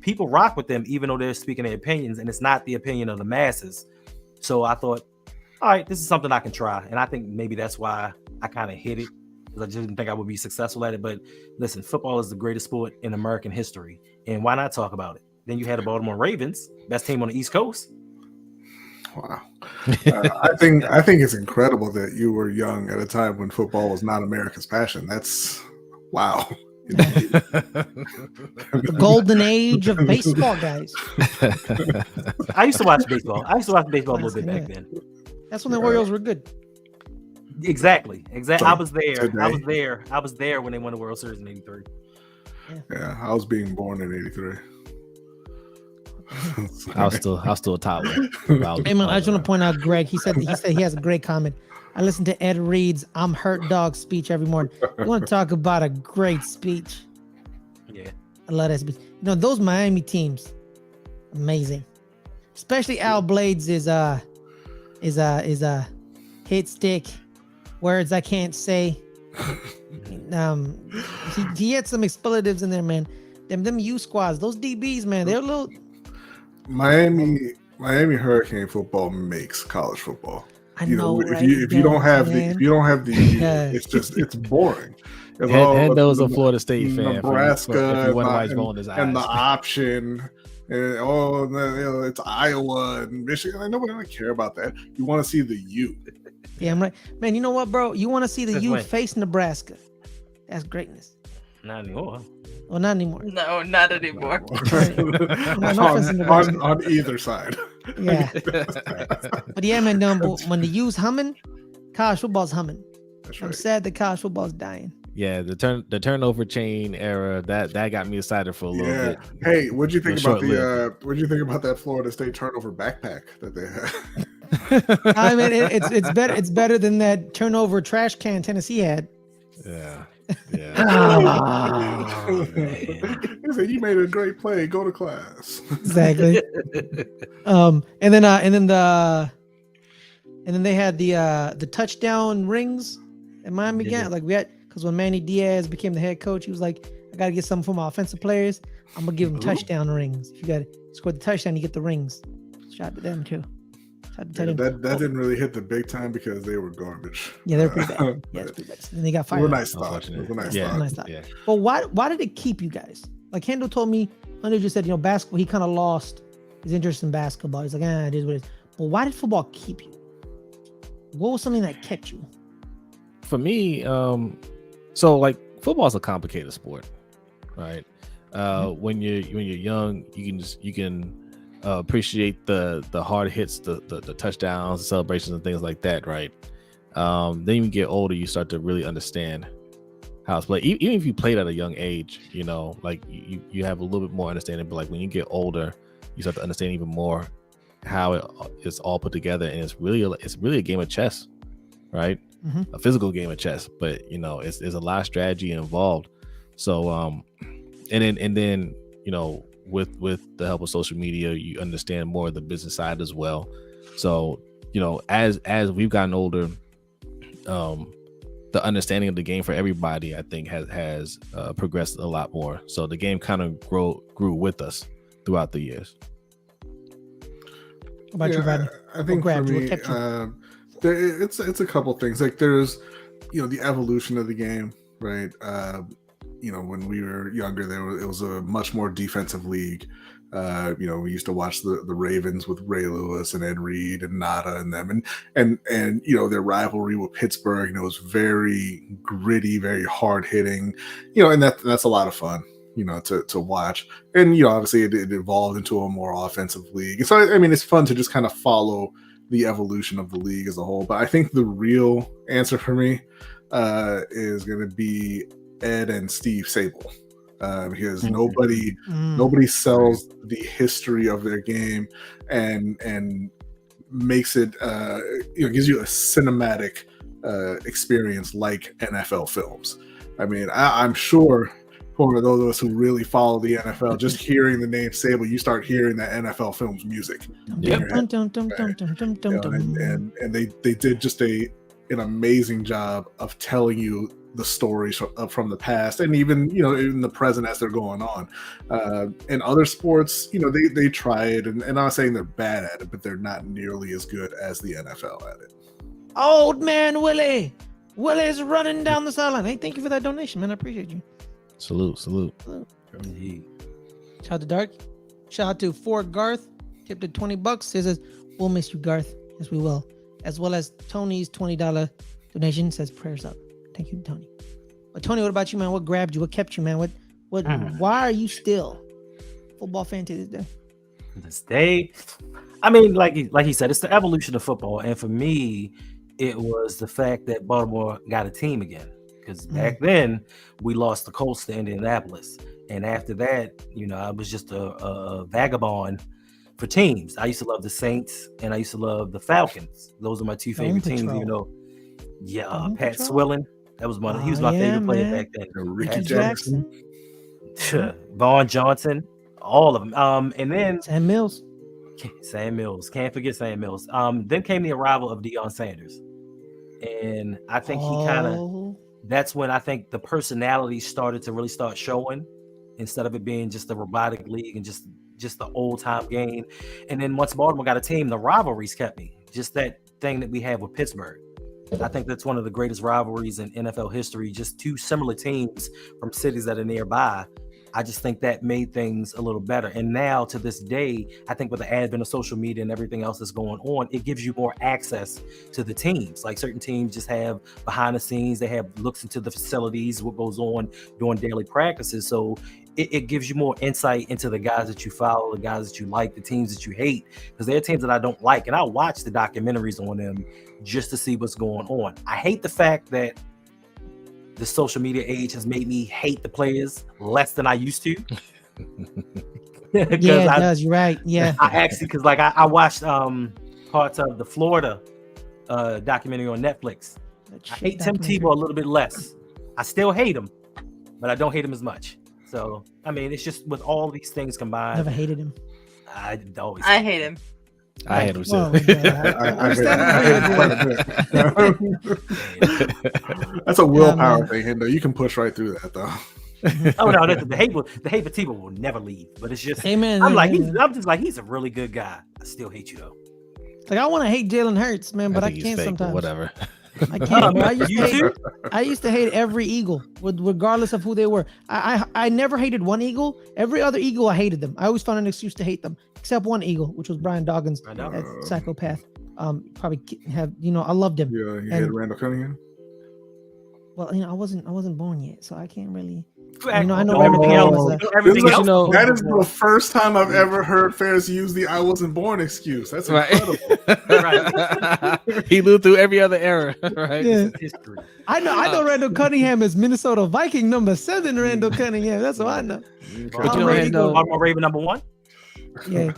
[SPEAKER 5] people rock with them, even though they're speaking their opinions, and it's not the opinion of the masses. So I thought, all right, this is something I can try. And I think maybe that's why I kind of hit it, because I just didn't think I would be successful at it. But listen, football is the greatest sport in American history, and why not talk about it? Then you had the Baltimore Ravens, best team on the East Coast.
[SPEAKER 4] Wow. I think it's incredible that you were young at a time when football was not America's passion. That's wow.
[SPEAKER 1] The golden age of baseball, guys.
[SPEAKER 5] I used to watch baseball. A little bit back then.
[SPEAKER 1] That's when the Orioles were good.
[SPEAKER 5] Exactly.
[SPEAKER 4] So
[SPEAKER 5] I was there.
[SPEAKER 4] today-
[SPEAKER 5] I was there when they won the World Series in '83.
[SPEAKER 4] Yeah, I was being born in '83.
[SPEAKER 3] I was still a toddler.
[SPEAKER 1] Hey man, I just want to point out Greg. He said he has a great comment. I listen to Ed Reed's "I'm Hurt Dog" speech every morning. You want to talk about a great speech?
[SPEAKER 5] Yeah,
[SPEAKER 1] I love that speech. Those Miami teams, amazing. Especially Al Blades is a hit stick, words I can't say. He had some expletives in there, man. Them U squads, those DBs, man, they're a little.
[SPEAKER 4] Miami Hurricane football makes college football.
[SPEAKER 1] I know,
[SPEAKER 4] if
[SPEAKER 1] right?
[SPEAKER 4] you don't have the
[SPEAKER 1] Yeah.
[SPEAKER 4] it's boring.
[SPEAKER 3] Hendo's a Florida State fan.
[SPEAKER 4] Nebraska,
[SPEAKER 3] if you wonder why he's rolling his eyes.
[SPEAKER 4] and the option, and it's Iowa and Michigan. Nobody really care about that. You want to see the U.
[SPEAKER 1] Yeah, I'm right, man. You know what, bro? You want to see the
[SPEAKER 5] Since
[SPEAKER 1] U
[SPEAKER 5] when?
[SPEAKER 1] face Nebraska? That's greatness.
[SPEAKER 5] not anymore.
[SPEAKER 1] Well, not anymore.
[SPEAKER 2] No, not anymore.
[SPEAKER 4] on either side.
[SPEAKER 1] Yeah. But yeah, man, when the U's humming, college football's humming.
[SPEAKER 4] That's
[SPEAKER 1] I'm
[SPEAKER 4] right.
[SPEAKER 1] sad that college football's dying.
[SPEAKER 3] Yeah, the turnover chain era that got me excited for a little
[SPEAKER 4] Yeah.
[SPEAKER 3] bit.
[SPEAKER 4] Hey, what'd you think about
[SPEAKER 3] Short-lived.
[SPEAKER 4] what'd you think about that Florida State turnover backpack that they had?
[SPEAKER 1] I mean, it's better. It's better than that turnover trash can Tennessee had.
[SPEAKER 3] Yeah.
[SPEAKER 4] He said, "You made a great play. Go to class."
[SPEAKER 1] Exactly. And then they had the touchdown rings at Miami again. Like we had, because when Manny Diaz became the head coach, he was like, "I got to get something for my offensive players. I'm gonna give them touchdown rings. If you got to score the touchdown, you get the rings." Shout out to them too.
[SPEAKER 4] That didn't really hit the big time because they were garbage.
[SPEAKER 1] Yeah, they're pretty bad. Yeah, it's pretty bad. And they got
[SPEAKER 4] It
[SPEAKER 1] fired.
[SPEAKER 4] was a nice thought. It was a nice
[SPEAKER 3] Yeah.
[SPEAKER 4] thought.
[SPEAKER 1] Nice thought.
[SPEAKER 3] Yeah.
[SPEAKER 1] But why did it keep you guys? Like Hendo told me, Hendo just said, basketball, he kind of lost his interest in basketball. He's like, it is what it is. But why did football keep you? What was something that kept you?
[SPEAKER 3] For me, so like football is a complicated sport, right? When you're young, you can appreciate the hard hits, the touchdowns, the celebrations, and things like that, right? Then you get older, you start to really understand how it's played. Even if you played at a young age, like you have a little bit more understanding. But like when you get older, you start to understand even more how it's all put together, and it's really a game of chess, right?
[SPEAKER 1] Mm-hmm.
[SPEAKER 3] A physical game of chess, but there's a lot of strategy involved. So and then with the help of social media, you understand more of the business side as well. So as we've gotten older, the understanding of the game for everybody, I think, has progressed a lot more. So the game kind of grew with us throughout the years.
[SPEAKER 1] What about you, Brodny?
[SPEAKER 4] I think for me, it's a couple things. Like there's, the evolution of the game, right? When we were younger, it was a much more defensive league. We used to watch the Ravens with Ray Lewis and Ed Reed and Nada and them, and their rivalry with Pittsburgh. It was very gritty, very hard hitting. And that's a lot of fun. To watch. And obviously it evolved into a more offensive league. So I mean, it's fun to just kind of follow the evolution of the league as a whole. But I think the real answer for me is going to be Ed and Steve Sable. Because nobody sells the history of their game and makes it gives you a cinematic experience like NFL films. I mean, I'm sure for those of us who really follow the NFL, just hearing the name Sable, you start hearing that NFL films music. And they did just an amazing job of telling you the stories from the past and even in the present as they're going on. In other sports, they try it, and I'm not saying they're bad at it, but they're not nearly as good as the NFL at it.
[SPEAKER 1] Old man Willie's running down the sideline. Hey, thank you for that donation, man. I appreciate you.
[SPEAKER 3] Salute.
[SPEAKER 1] Shout out to Dark. Shout out to Fort Garth. Tipped at $20. Says, we'll miss you, Garth. Yes, we will. As well as Tony's $20 donation says prayers up. Thank you, Tony. But Tony, what about you, man? What grabbed you? What kept you, man? What? Why are you still football fan to this day?
[SPEAKER 5] This day, I mean, like he said, it's the evolution of football, and for me, it was the fact that Baltimore got a team again. Because back then we lost the Colts to Indianapolis, and after that, I was just a vagabond for teams. I used to love the Saints, and I used to love the Falcons. Those are my two favorite teams. Pat Swilling. That was he was my favorite player back then.
[SPEAKER 4] Ricky Jackson,
[SPEAKER 5] Vaughn Johnson, all of them. And then
[SPEAKER 1] Sam Mills.
[SPEAKER 5] Can't forget Sam Mills. Then came the arrival of Deion Sanders, and I think that's when I think the personality started to really start showing, instead of it being just a robotic league and just the old time game. And then once Baltimore got a team, the rivalries kept me. Just that thing that we have with Pittsburgh. I think that's one of the greatest rivalries in NFL history. Just two similar teams from cities that are nearby. I just think that made things a little better. And now to this day, I think with the advent of social media and everything else that's going on, it gives you more access to the teams. Like certain teams just have behind the scenes, they have looks into the facilities, what goes on during daily practices. So it gives you more insight into the guys that you follow, the guys that you like, the teams that you hate, because there are teams that I don't like. And I watch the documentaries on them just to see what's going on. I hate the fact that the social media age has made me hate the players less than I used to.
[SPEAKER 1] Yeah, it does. You're right. Yeah.
[SPEAKER 5] I actually, because I watched parts of the Florida documentary on Netflix. I hate Tim Tebow a little bit less. I still hate him, but I don't hate him as much. So, I mean, it's just with all these things combined.
[SPEAKER 1] Never hated him.
[SPEAKER 2] I hate him.
[SPEAKER 3] I hate him too.
[SPEAKER 4] That's a willpower thing, Hendo. You can push right through that, though.
[SPEAKER 5] Oh no, the hate for Tebow will never leave. But it's just, I'm just like, he's a really good guy. I still hate you though.
[SPEAKER 1] Like I want to hate Jalen Hurts, man, but I can't sometimes.
[SPEAKER 3] Whatever.
[SPEAKER 1] I can't. I used to hate every Eagle, regardless of who they were. I never hated one Eagle. Every other Eagle, I hated them. I always found an excuse to hate them, except one Eagle, which was Brian Dawkins, that psychopath. Probably have I loved him.
[SPEAKER 4] Yeah, you hated Randall Cunningham.
[SPEAKER 1] Well, I wasn't born yet, so I can't really.
[SPEAKER 5] I know
[SPEAKER 1] everything else.
[SPEAKER 4] That is the first time I've ever heard Ferris use the "I wasn't born" excuse. That's incredible.
[SPEAKER 5] Right.
[SPEAKER 3] He lived through every other era, right?
[SPEAKER 1] Yeah. I know Randall Cunningham is Minnesota Viking number 7. Randall Cunningham. That's what I know.
[SPEAKER 5] But Baltimore Raven number 1.
[SPEAKER 1] Yeah.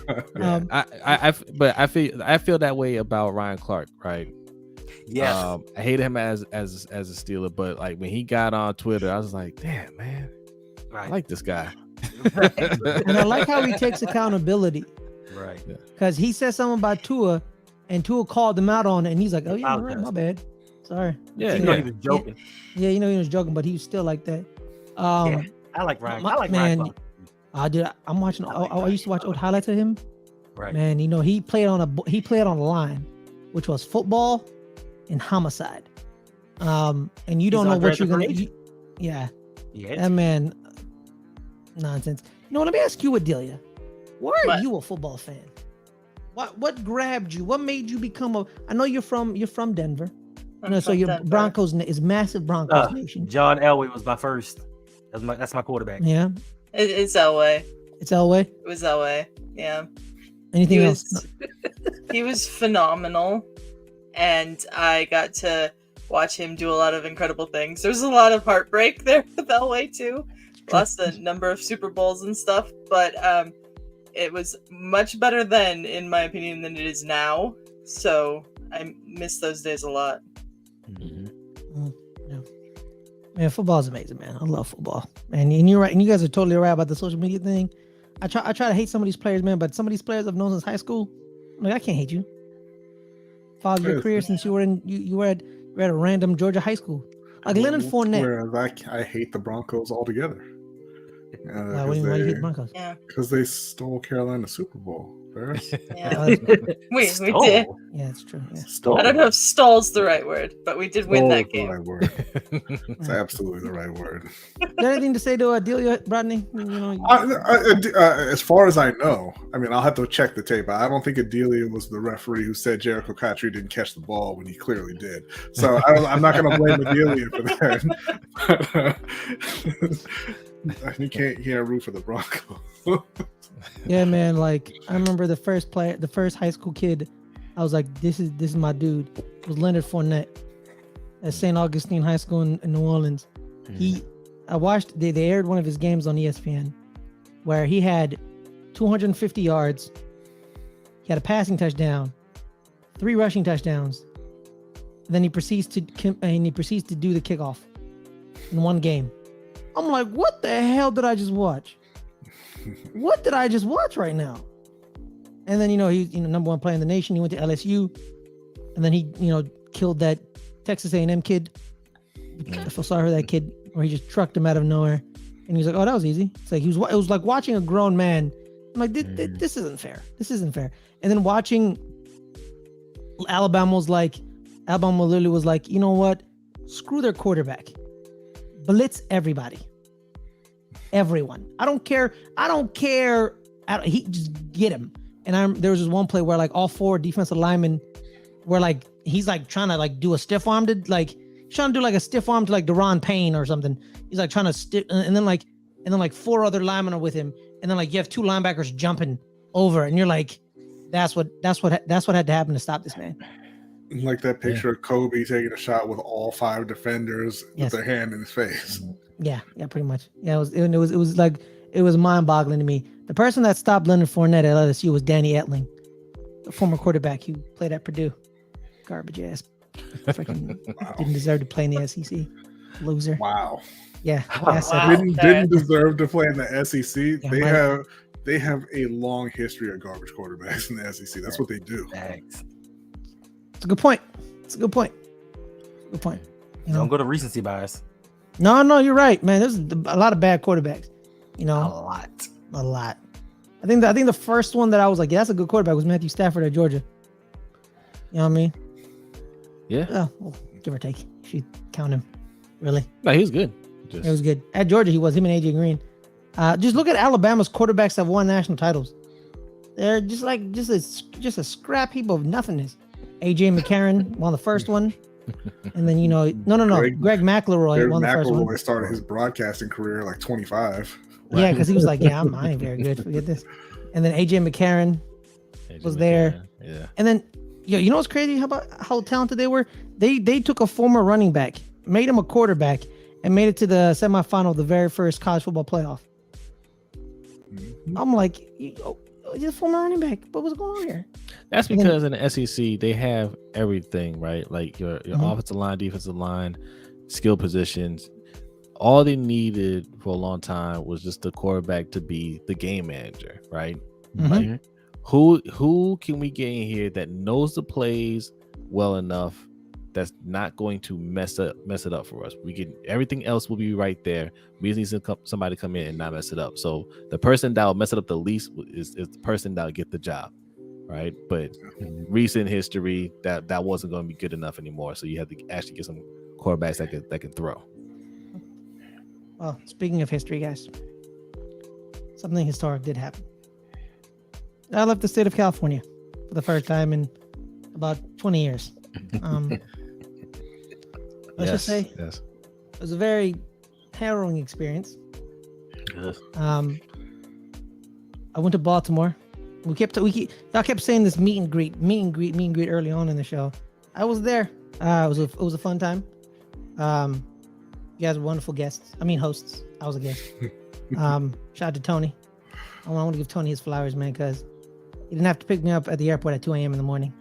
[SPEAKER 3] I feel that way about Ryan Clark, right?
[SPEAKER 5] Yeah,
[SPEAKER 3] I hate him as a Steeler, but like when he got on Twitter, I was like, damn, man, I like this guy.
[SPEAKER 1] And I like how he takes accountability,
[SPEAKER 5] right?
[SPEAKER 1] Because he said something about Tua, and Tua called him out on it, and he's like, "Oh yeah, right, my bad, sorry."
[SPEAKER 5] Yeah, he was joking.
[SPEAKER 1] Yeah, he was joking, but he was still like that.
[SPEAKER 5] I like Ryan. Ryan Clark.
[SPEAKER 1] I'm watching. I used to watch old highlights of him.
[SPEAKER 5] Right.
[SPEAKER 1] Man, he played on a line, which was football and homicide. And you don't know what you're gonna. Yeah. That man, nonsense. Let me ask you, Adelia. Why are
[SPEAKER 2] What?
[SPEAKER 1] you a football fan? What grabbed you? What made you become a? I know you're from Denver.
[SPEAKER 2] I'm
[SPEAKER 1] So
[SPEAKER 2] from
[SPEAKER 1] your
[SPEAKER 2] Denver.
[SPEAKER 1] Broncos is massive Broncos nation.
[SPEAKER 5] John Elway was my first. That's my quarterback.
[SPEAKER 1] Yeah,
[SPEAKER 2] It's Elway.
[SPEAKER 1] it's Elway.
[SPEAKER 2] It was Elway. Yeah.
[SPEAKER 1] Anything
[SPEAKER 2] He
[SPEAKER 1] else?
[SPEAKER 2] was, he was phenomenal, and I got to watch him do a lot of incredible things. There's a lot of heartbreak there with Elway too. Lost a number of Super Bowls and stuff, but it was much better then, in my opinion, than it is now. So I miss those days a lot.
[SPEAKER 1] Yeah. Man, football is amazing, man. I love football, and you're right. And you guys are totally right about the social media thing. I try to hate some of these players, man, but some of these players I've known since high school. Like, I can't hate you. Followed your career since you were at a random Georgia high school. Like Leonard Fournette.
[SPEAKER 4] Whereas I hate the Broncos altogether.
[SPEAKER 1] Why do you hate the Broncos?
[SPEAKER 2] Yeah.
[SPEAKER 4] Because they stole Carolina's Super Bowl.
[SPEAKER 2] Yeah. we did.
[SPEAKER 1] Yeah, it's true. Yeah.
[SPEAKER 2] I don't know if "stall's" the right word, but we did win that game.
[SPEAKER 4] The right word. It's absolutely the right word.
[SPEAKER 1] Is there anything to say to Adelia, Brodny?
[SPEAKER 4] As far as I know, I mean, I'll have to check the tape. I don't think Adelia was the referee who said Jericho Cotchery didn't catch the ball when he clearly did. So I'm not going to blame Adelia for that. You can't root for the Broncos.
[SPEAKER 1] Yeah, man. Like, I remember the first high school kid. I was like, this is my dude. It was Leonard Fournette at St. Augustine High School in New Orleans. I watched. They aired one of his games on ESPN, where he had 250 yards. He had a passing touchdown, 3 rushing touchdowns. And then he proceeds to do the kickoff in one game. I'm like, what the hell did I just watch? What did I just watch right now? And then, he's number 1 player in the nation. He went to LSU, and then he, killed that Texas A&M kid. I feel sorry for that kid, where he just trucked him out of nowhere. And he was like, "Oh, that was easy." It's like it was like watching a grown man. I'm like, this isn't fair. This isn't fair. And then watching Alabama literally was like, you know what? Screw their quarterback. Blitz everybody. Everyone. I don't care. He just get him. And there was this one play where like all 4 defensive linemen were like, he's like trying to like do a stiff arm to like, trying to do like a stiff arm to like Deron Payne or something. He's like trying to stiff, and then like 4 other linemen are with him, and then like you have 2 linebackers jumping over, and you're like, that's what had to happen to stop this man.
[SPEAKER 4] Like that picture of Kobe taking a shot with all 5 defenders with their hand in his face.
[SPEAKER 1] Yeah, pretty much. Yeah, it was mind-boggling to me. The person that stopped Leonard Fournette at LSU was Danny Etling, the former quarterback who played at Purdue. Garbage ass. Freaking didn't deserve to play in the SEC. Loser.
[SPEAKER 4] Wow.
[SPEAKER 1] Yeah.
[SPEAKER 4] Didn't deserve to play in the SEC.
[SPEAKER 1] Yeah,
[SPEAKER 4] they have a long history of garbage quarterbacks in the SEC. That's what they do.
[SPEAKER 5] Thanks.
[SPEAKER 1] It's a good point. Good point.
[SPEAKER 5] Don't go to recency bias.
[SPEAKER 1] No, you're right, man. There's a lot of bad quarterbacks.
[SPEAKER 5] A
[SPEAKER 1] lot. I think the first one that I was like, yeah, that's a good quarterback was Matthew Stafford at Georgia. You know what I mean?
[SPEAKER 3] Yeah.
[SPEAKER 1] Well, give or take. If you count him, really.
[SPEAKER 3] No, he was good.
[SPEAKER 1] It was good at Georgia. He was him and AJ Green. Just look at Alabama's quarterbacks that won national titles. They're just a scrap heap of nothingness. AJ McCarron won the first one. And then, Greg McElroy won the first one.
[SPEAKER 4] McElroy started his broadcasting career like 25.
[SPEAKER 1] Yeah, because he was like, I ain't very good. Forget this. And then AJ McCarron was there.
[SPEAKER 3] Yeah.
[SPEAKER 1] And then, you know what's crazy about how talented they were? They took a former running back, made him a quarterback, and made it to the semifinal of the very first college football playoff. I'm like, he's a former running back. But what's going on here?
[SPEAKER 3] That's because in the SEC they have everything, right? Like your offensive line, defensive line, skill positions. All they needed for a long time was just the quarterback to be the game manager, right? Like, who can we get in here that knows the plays well enough that's not going to mess it up for us? Everything else will be right there. We just need somebody to come in and not mess it up. So the person that will mess it up the least is the person that will get the job, right? But in recent history, that wasn't going to be good enough anymore. So you have to actually get some quarterbacks that can throw. Well,
[SPEAKER 1] speaking of history, guys, something historic did happen. I left the state of California for the first time in about 20 years. Let's just say it was a very harrowing experience.
[SPEAKER 5] Yes.
[SPEAKER 1] I went to Baltimore. Y'all kept saying this meet and greet early on in the show. I was there. It was a fun time. You guys were wonderful guests. I mean hosts. I was a guest. Shout out to Tony. I want to give Tony his flowers, man, because he didn't have to pick me up at the airport at 2 a.m. in the morning.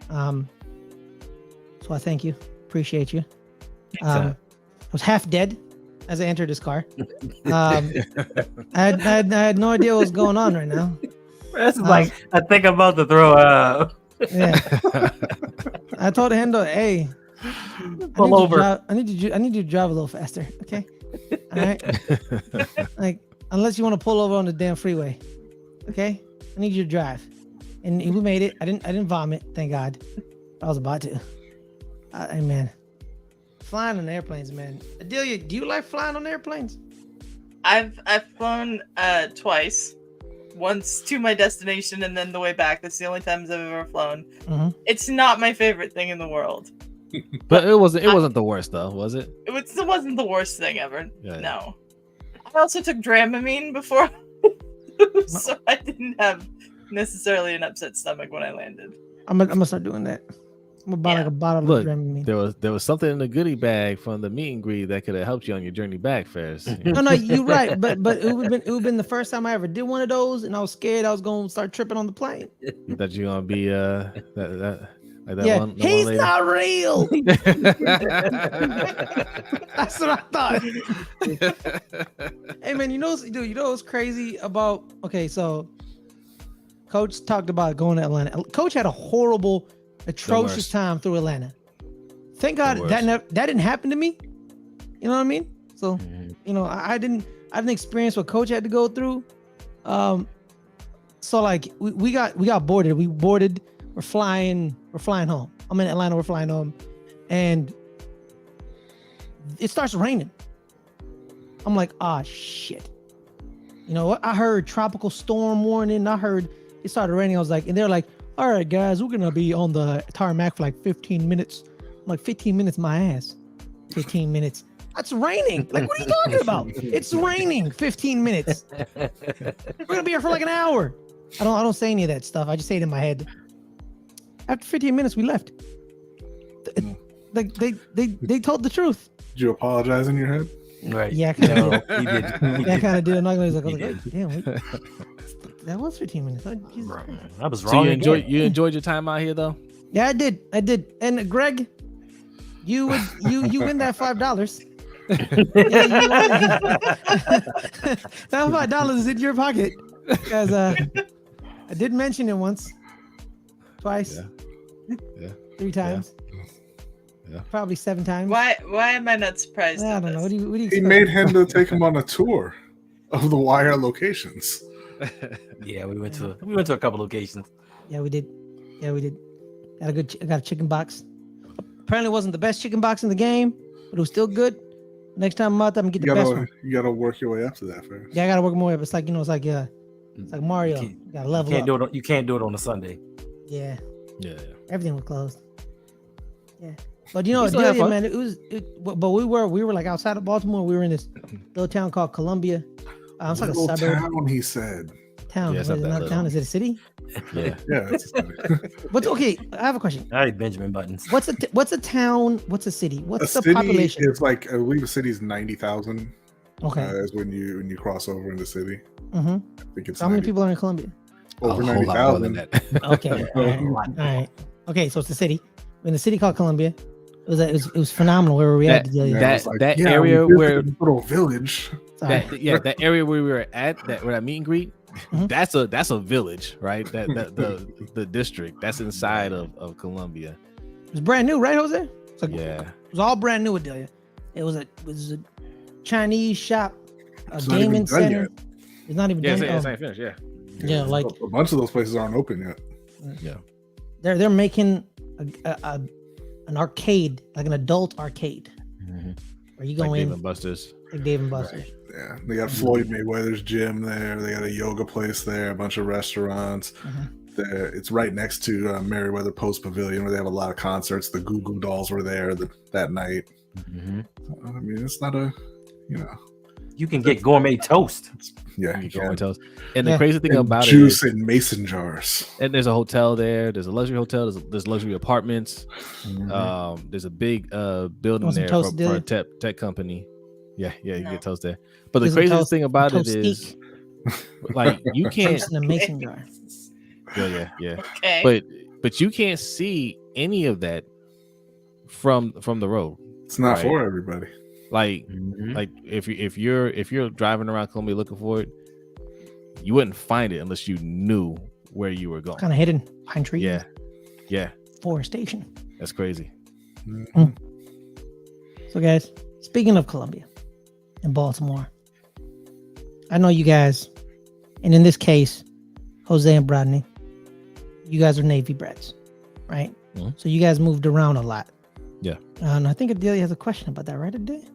[SPEAKER 1] So I thank you. Appreciate you. I was half dead as I entered his car. I had no idea what was going on right now.
[SPEAKER 5] That's like, I think I'm about to throw up.
[SPEAKER 1] Yeah. I told Hendo, hey,
[SPEAKER 5] Pull over.
[SPEAKER 1] I need you to drive a little faster, okay? All right. Like, unless you want to pull over on the damn freeway, okay? I need you to drive. And we made it. I didn't vomit, thank God. I was about to. Hey, man, flying on airplanes, man. Adelia, do you like flying on airplanes?
[SPEAKER 2] I've flown twice. Once to my destination and then the way back. That's the only times I've ever flown.
[SPEAKER 1] Mm-hmm.
[SPEAKER 2] It's not my favorite thing in the world.
[SPEAKER 3] But it wasn't the worst though, was it?
[SPEAKER 2] It wasn't the worst thing ever.
[SPEAKER 3] Yeah.
[SPEAKER 2] No. I also took Dramamine before, so I didn't have necessarily an upset stomach when I landed.
[SPEAKER 1] I'm gonna start doing that. I'm gonna buy like a bottle
[SPEAKER 3] Look,
[SPEAKER 1] of Dramamine.
[SPEAKER 3] there was something in the goodie bag from the meet and greet that could have helped you on your journey back, Ferris.
[SPEAKER 1] No, you're right. But it would have been the first time I ever did one of those, and I was scared I was gonna start tripping on the plane.
[SPEAKER 3] That you're gonna be
[SPEAKER 1] He's not real. That's what I thought. Hey man, you know what's crazy about? Okay, so Coach talked about going to Atlanta. Coach had a horrible, atrocious time through Atlanta. Thank God that didn't happen to me. You know what I mean? So, you know, I didn't experience what Coach had to go through. So like we got boarded. We boarded. We're flying home. I'm in Atlanta. We're flying home, and it starts raining. I'm like, ah, shit. You know what? I heard tropical storm warning. I heard it started raining. I was like, and they're like, all right, guys, we're gonna be on the tarmac for like 15 minutes. I'm like, 15 minutes, my ass. 15 minutes. That's raining. Like, what are you talking about? It's raining. 15 minutes. We're gonna be here for like an hour. I don't say any of that stuff. I just say it in my head. After 15 minutes, we left. Like they told the truth.
[SPEAKER 4] Did you apologize in your head?
[SPEAKER 5] Right.
[SPEAKER 1] Yeah,
[SPEAKER 5] He did.
[SPEAKER 1] yeah, I kind of did. I'm not gonna like, damn, wait. That was 15 minutes. Oh, Jesus Christ.
[SPEAKER 5] I was
[SPEAKER 3] So
[SPEAKER 5] wrong.
[SPEAKER 3] you enjoyed your time out here though?
[SPEAKER 1] Yeah, I did. And Greg, you win that $5. That $5 is in your pocket because I did mention it once, twice,
[SPEAKER 3] Yeah.
[SPEAKER 1] 3 times, probably 7 times.
[SPEAKER 2] Why am I not surprised?
[SPEAKER 1] I
[SPEAKER 2] at
[SPEAKER 1] don't know.
[SPEAKER 2] this?
[SPEAKER 1] What do you
[SPEAKER 4] He
[SPEAKER 1] expect?
[SPEAKER 4] made Hendo take him on a tour of the wire locations.
[SPEAKER 5] Yeah, we went to a couple locations.
[SPEAKER 1] Yeah, we did. I got a chicken box. Apparently, it wasn't the best chicken box in the game, but it was still good. Next time I'm out there, I'm gonna get the best one.
[SPEAKER 4] You gotta work your way up to that first.
[SPEAKER 1] Yeah, I gotta work more up. It's like it's like Mario. You gotta level up.
[SPEAKER 5] You can't do it on a Sunday.
[SPEAKER 1] Yeah,
[SPEAKER 3] Yeah.
[SPEAKER 1] everything was closed. Yeah, but you know,
[SPEAKER 3] You still have fun.
[SPEAKER 1] man, but we were like outside of Baltimore. We were in this little town called Columbia. It's like a
[SPEAKER 4] Little
[SPEAKER 1] suburb
[SPEAKER 4] town, he said.
[SPEAKER 1] town.
[SPEAKER 3] Yeah,
[SPEAKER 1] Is
[SPEAKER 3] it's
[SPEAKER 1] it
[SPEAKER 3] not
[SPEAKER 1] not
[SPEAKER 3] that
[SPEAKER 1] a town?
[SPEAKER 3] little.
[SPEAKER 1] Is it a city?
[SPEAKER 3] Yeah.
[SPEAKER 4] Yeah. It's
[SPEAKER 1] But okay, I have a question.
[SPEAKER 5] All right, Benjamin Buttons.
[SPEAKER 1] What's a town? What's a city?
[SPEAKER 4] a
[SPEAKER 1] What's the
[SPEAKER 4] city
[SPEAKER 1] population?
[SPEAKER 4] is like, I believe a city's 90,000.
[SPEAKER 1] Okay.
[SPEAKER 4] Is when you cross over in the city.
[SPEAKER 1] Mm-hmm.
[SPEAKER 4] I think it's
[SPEAKER 1] So how many
[SPEAKER 4] 90
[SPEAKER 1] people are in Columbia?
[SPEAKER 4] over
[SPEAKER 3] A whole lot more than
[SPEAKER 4] 90,000.
[SPEAKER 3] that.
[SPEAKER 1] Okay. All right. Okay, so it's a city. In the city called Columbia. It was phenomenal where we at.
[SPEAKER 4] Yeah, it's like,
[SPEAKER 3] that
[SPEAKER 4] yeah,
[SPEAKER 3] area
[SPEAKER 4] we
[SPEAKER 3] where
[SPEAKER 4] visited a little village.
[SPEAKER 1] Sorry.
[SPEAKER 3] that area where we were at where that meet and greet,
[SPEAKER 1] Mhm.
[SPEAKER 3] that's a village, right? That the district that's inside of Columbia.
[SPEAKER 1] It was brand new, right, Jose? It's like,
[SPEAKER 3] Yeah.
[SPEAKER 1] It was all brand new, Adelia. It was a Chinese shop, a
[SPEAKER 4] It's not even
[SPEAKER 1] gaming
[SPEAKER 4] done
[SPEAKER 1] center.
[SPEAKER 4] yet.
[SPEAKER 1] It's not even
[SPEAKER 3] Yeah,
[SPEAKER 1] done.
[SPEAKER 3] it's ain't finished. Yeah.
[SPEAKER 1] Yeah, like
[SPEAKER 4] a bunch of those places aren't open yet.
[SPEAKER 3] Yeah.
[SPEAKER 1] they're making an arcade, like an adult arcade,
[SPEAKER 5] Mhm.
[SPEAKER 1] where you
[SPEAKER 3] Like
[SPEAKER 1] go
[SPEAKER 3] Dave
[SPEAKER 1] in
[SPEAKER 3] and Buster's.
[SPEAKER 1] like Dave and Buster's.
[SPEAKER 4] Yeah, they got Floyd Mayweather's gym there. They got a yoga place there, a bunch of restaurants. There, it's right next to Merriweather Post Pavilion, where they have a lot of concerts. The Goo Goo Dolls were there that night. I mean, it's not a,
[SPEAKER 5] you can get gourmet toast.
[SPEAKER 4] Yeah, you
[SPEAKER 3] Gourmet
[SPEAKER 4] can.
[SPEAKER 3] toast. And the crazy thing about
[SPEAKER 4] juice
[SPEAKER 3] it is,
[SPEAKER 4] in mason jars.
[SPEAKER 3] and there's a hotel there. There's a luxury hotel. There's luxury apartments. There's a big building
[SPEAKER 1] Want some
[SPEAKER 3] there
[SPEAKER 1] toast,
[SPEAKER 3] for a
[SPEAKER 1] Adelia?
[SPEAKER 3] tech company. Yeah, you get toast there. But the
[SPEAKER 1] Get some
[SPEAKER 3] craziest
[SPEAKER 1] toast-
[SPEAKER 3] thing about it
[SPEAKER 1] toast
[SPEAKER 3] is,
[SPEAKER 1] steak.
[SPEAKER 3] like, you can't.
[SPEAKER 1] Toast in a mason jar.
[SPEAKER 3] Yeah.
[SPEAKER 2] Okay.
[SPEAKER 3] But you can't see any of that from the road.
[SPEAKER 4] It's not
[SPEAKER 3] Right.
[SPEAKER 4] for everybody.
[SPEAKER 3] Like if you're driving around Columbia looking for it, you wouldn't find it unless you knew where you were going.
[SPEAKER 1] Kind of hidden. Pine trees.
[SPEAKER 3] Yeah,
[SPEAKER 1] Forestation.
[SPEAKER 3] that's crazy.
[SPEAKER 1] So, guys, speaking of Columbia and Baltimore, I know you guys, and in this case, Jose and Brodny, you guys are Navy brats, right? So you guys moved around a lot.
[SPEAKER 3] Yeah.
[SPEAKER 1] And I think Adelia has a question about that, right, Adelia?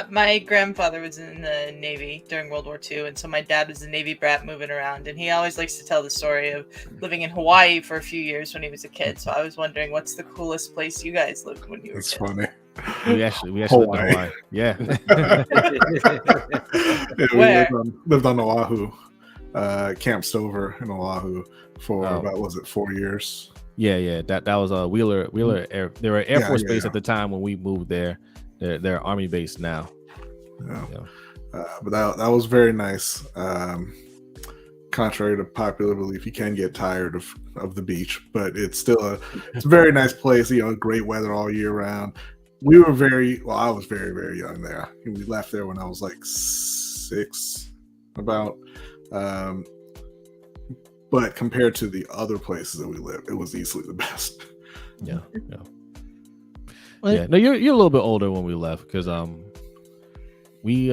[SPEAKER 2] My grandfather was in the Navy during World War II, and so my dad was a Navy brat moving around, and he always likes to tell the story of living in Hawaii for a few years when he was a kid. So I was wondering, what's the coolest place you guys lived when you were
[SPEAKER 4] It's
[SPEAKER 2] kids?
[SPEAKER 4] funny.
[SPEAKER 3] We actually lived in
[SPEAKER 4] Hawaii.
[SPEAKER 3] Hawaii. Yeah.
[SPEAKER 4] We
[SPEAKER 2] Where?
[SPEAKER 4] lived on Oahu, Camp Stover in Oahu for about 4 years.
[SPEAKER 3] Yeah. That was Wheeler Air. They were Air Force Base
[SPEAKER 4] yeah.
[SPEAKER 3] at the time when we moved there. They're Army base now.
[SPEAKER 4] Yeah.
[SPEAKER 3] Yeah.
[SPEAKER 4] But that was very nice. Contrary to popular belief, you can get tired of the beach, but it's still it's a very nice place. Great weather all year round. I was very, very young there. We left there when I was like 6, about. But compared to the other places that we lived, it was easily the best.
[SPEAKER 3] Yeah.
[SPEAKER 1] What?
[SPEAKER 3] Yeah. No, you're a little bit older when we left because B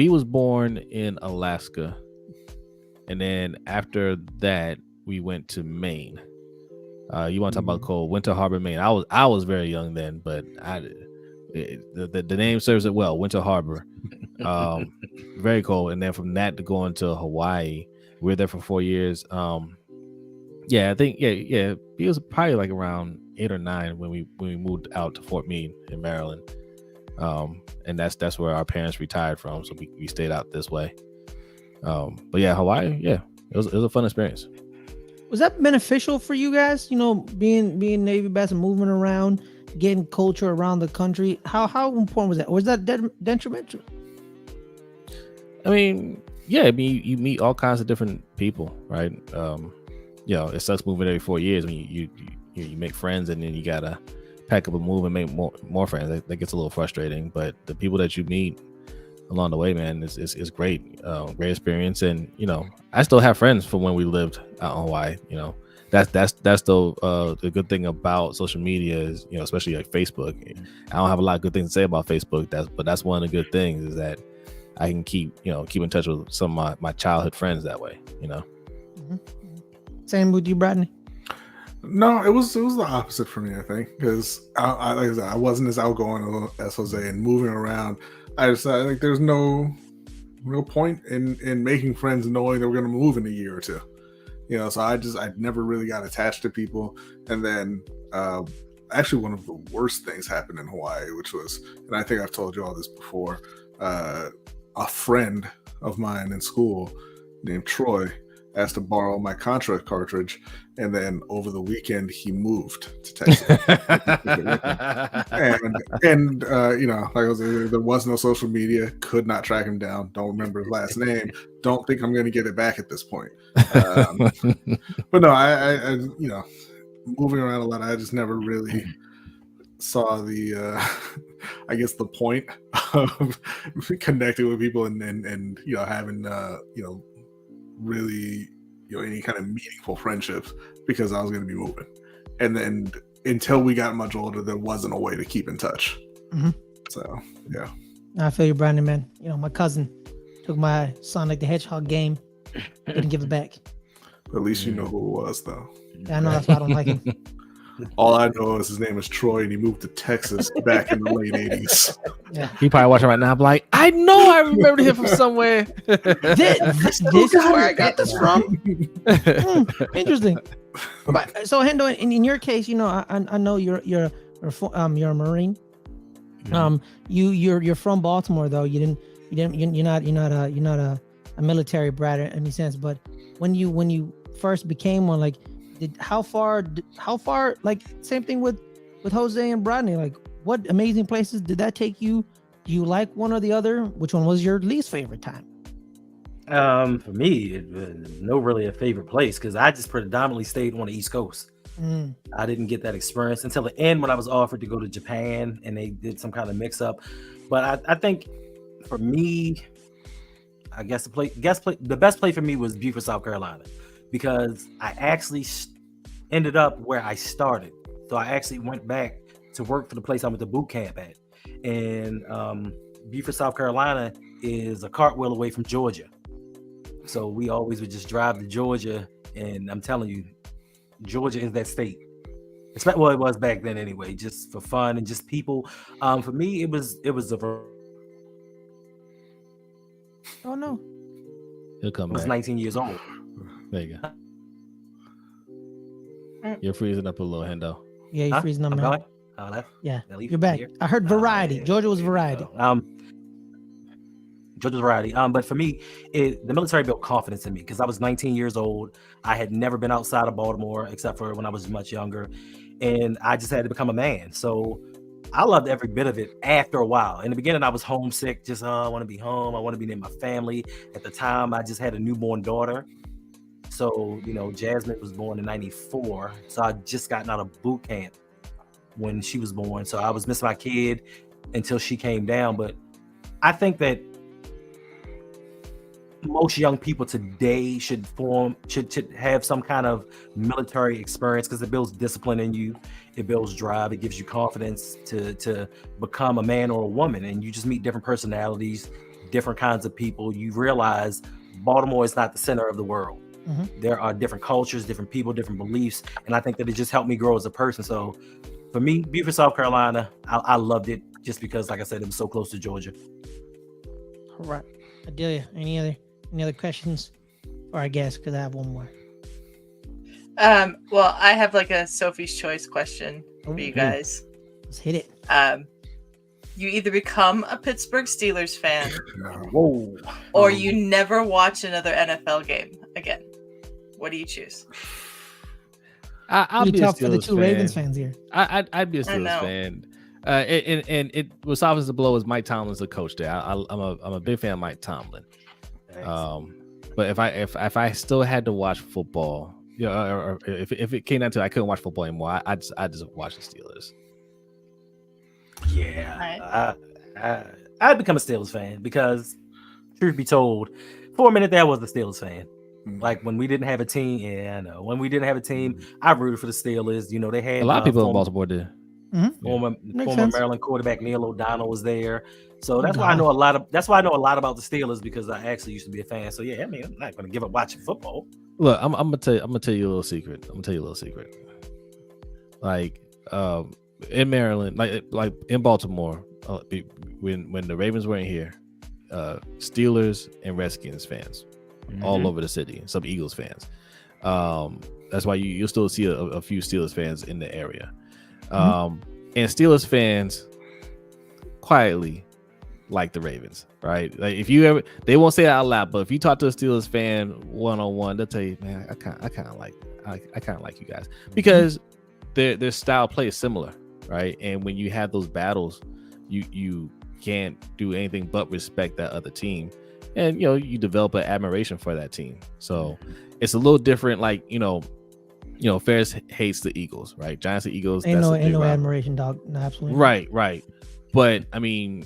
[SPEAKER 3] was born in Alaska, and then after that we went to Maine. You want to talk about cold? Winter Harbor, Maine. I was very young then, but the name serves it well. Winter Harbor, very cold. And then from that to going to Hawaii, we were there for 4 years. I think he was probably like around 8 or 9 when we moved out to Fort Meade in Maryland. And that's where our parents retired from, so we stayed out this way. But yeah, Hawaii, it was a fun experience.
[SPEAKER 1] Was that beneficial for you guys? Being Navy brats and moving around, getting culture around the country. How important was that? Or was that detrimental?
[SPEAKER 3] I mean, you meet all kinds of different people, right? It sucks moving every 4 years when you make friends and then you gotta pack up and move and make more friends. That gets a little frustrating, but the people that you meet along the way, man, is great. Great experience. And I still have friends from when we lived out in Hawaii. That's the good thing about social media is, especially like Facebook. I don't have a lot of good things to say about Facebook, but that's one of the good things is that I can keep in touch with some of my childhood friends that way.
[SPEAKER 1] Same with you, Brodny?
[SPEAKER 4] No, it was the opposite for me, I think, because like I said, I wasn't as outgoing as Jose, and moving around, I think there's no real point in making friends knowing that we're going to move in a year or two. So I never really got attached to people. And then actually one of the worst things happened in Hawaii, which was, and I think I've told you all this before, a friend of mine in school named Troy asked to borrow my Contra cartridge, and then over the weekend he moved to Texas. and like I was saying, there was no social media, could not track him down, don't remember his last name, don't think I'm going to get it back at this point. But no, I moving around a lot, I just never really saw the I guess the point of connecting with people and having really any kind of meaningful friendships, because I was going to be moving, and then until we got much older there wasn't a way to keep in touch. So yeah,
[SPEAKER 1] I feel you, Brandon, man. My cousin took my Sonic the Hedgehog game, didn't give it back.
[SPEAKER 4] at least you know who it was though.
[SPEAKER 1] Yeah, I know, that's why I don't like him.
[SPEAKER 4] All I know is his name is Troy, and he moved to Texas back in the late 80s.
[SPEAKER 1] Yeah.
[SPEAKER 3] He probably watching right now. I'm like, I know I remember him from somewhere.
[SPEAKER 1] This is where I got this from. Interesting. But so Hendo, in your case, you know, I know you're a Marine. You're from Baltimore though. You're not a military brat in any sense. But when you first became one, like, how far like same thing with Jose and Brodny, like what amazing places did that take you? Do you like one or the other? Which one was your least favorite time?
[SPEAKER 5] For me, it was no really a favorite place because I just predominantly stayed on the East Coast. I didn't get that experience until the end when I was offered to go to Japan and they did some kind of mix up. But I think for me, I guess the best play for me was Beaufort, South Carolina, because I actually ended up where I started. So I actually went back to work for the place I went to boot camp at. And Beaufort, South Carolina is a cartwheel away from Georgia. So we always would just drive to Georgia. And I'm telling you, Georgia is that state. Well, it was back then anyway, just for fun and just people. For me, it was
[SPEAKER 1] Oh no.
[SPEAKER 3] He'll come
[SPEAKER 5] I was
[SPEAKER 3] back.
[SPEAKER 5] 19 years old.
[SPEAKER 3] There you go. You're freezing up a little, Hendo.
[SPEAKER 1] Yeah, you're freezing up,
[SPEAKER 5] I'm
[SPEAKER 1] man.
[SPEAKER 5] going? I left?
[SPEAKER 1] Yeah,
[SPEAKER 5] Did I leave
[SPEAKER 1] you're back.
[SPEAKER 5] here?
[SPEAKER 1] I heard variety.
[SPEAKER 5] Yeah.
[SPEAKER 1] Georgia was variety.
[SPEAKER 5] Georgia's variety. But for me, the military built confidence in me because I was 19 years old. I had never been outside of Baltimore except for when I was much younger, and I just had to become a man. So I loved every bit of it. After a while, in the beginning, I was homesick. Just I want to be home. I want to be near my family. At the time, I just had a newborn daughter. So Jasmine was born in '94. So I just gotten out of boot camp when she was born. So I was missing my kid until she came down. But I think that most young people today should have some kind of military experience because it builds discipline in you, it builds drive, it gives you confidence to become a man or a woman, and you just meet different personalities, different kinds of people. You realize Baltimore is not the center of the world. There are different cultures, different people, different beliefs, and I think that it just helped me grow as a person. So for me, Beaufort, South Carolina, I loved it just because, like I said, it was so close to Georgia.
[SPEAKER 1] All right. Adelia, any other questions for our guest? Because I have one more.
[SPEAKER 2] Well, I have like a Sophie's Choice question for you guys.
[SPEAKER 1] Let's hit it.
[SPEAKER 2] You either become a Pittsburgh Steelers fan
[SPEAKER 5] Whoa.
[SPEAKER 2] or you never watch another NFL game again. What do you choose?
[SPEAKER 3] I'll be
[SPEAKER 1] tough
[SPEAKER 3] a
[SPEAKER 1] for the
[SPEAKER 3] Steelers
[SPEAKER 1] two
[SPEAKER 3] fan.
[SPEAKER 1] Ravens fans here.
[SPEAKER 3] I'd be a
[SPEAKER 2] I know.
[SPEAKER 3] Steelers fan. And it was obvious the blow is Mike Tomlin's the coach there. I'm a big fan of Mike Tomlin. But if I still had to watch football, or if it came down to I couldn't watch football anymore, I just watch the Steelers.
[SPEAKER 5] Yeah, I'd become a Steelers fan because, truth be told, for a minute there I was the Steelers fan. Like when we didn't have a team, I know. When we didn't have a team, I rooted for the Steelers. They had
[SPEAKER 3] A lot of people in Baltimore did.
[SPEAKER 5] Former
[SPEAKER 1] sense.
[SPEAKER 5] Maryland quarterback Neil O'Donnell was there, so that's why I know a lot about the Steelers because I actually used to be a fan. So yeah, I mean, I'm not going to give up watching football.
[SPEAKER 3] Look, I'm gonna tell you a little secret. Like in Maryland, like in Baltimore, when the Ravens weren't here, Steelers and Redskins fans all over the city. Some Eagles fans. That's why you'll still see a few Steelers fans in the area. And Steelers fans quietly like the Ravens, right? Like if you ever, they won't say it out loud, but if you talk to a Steelers fan one-on-one, they'll tell you, man, I kind of like you guys because their style play is similar, right? And when you have those battles, you can't do anything but respect that other team, and you develop an admiration for that team. So it's a little different. Like Ferris hates the Eagles, right? Giants and Eagles.
[SPEAKER 1] Ain't no admiration, dog. No, absolutely.
[SPEAKER 3] Right. But I mean,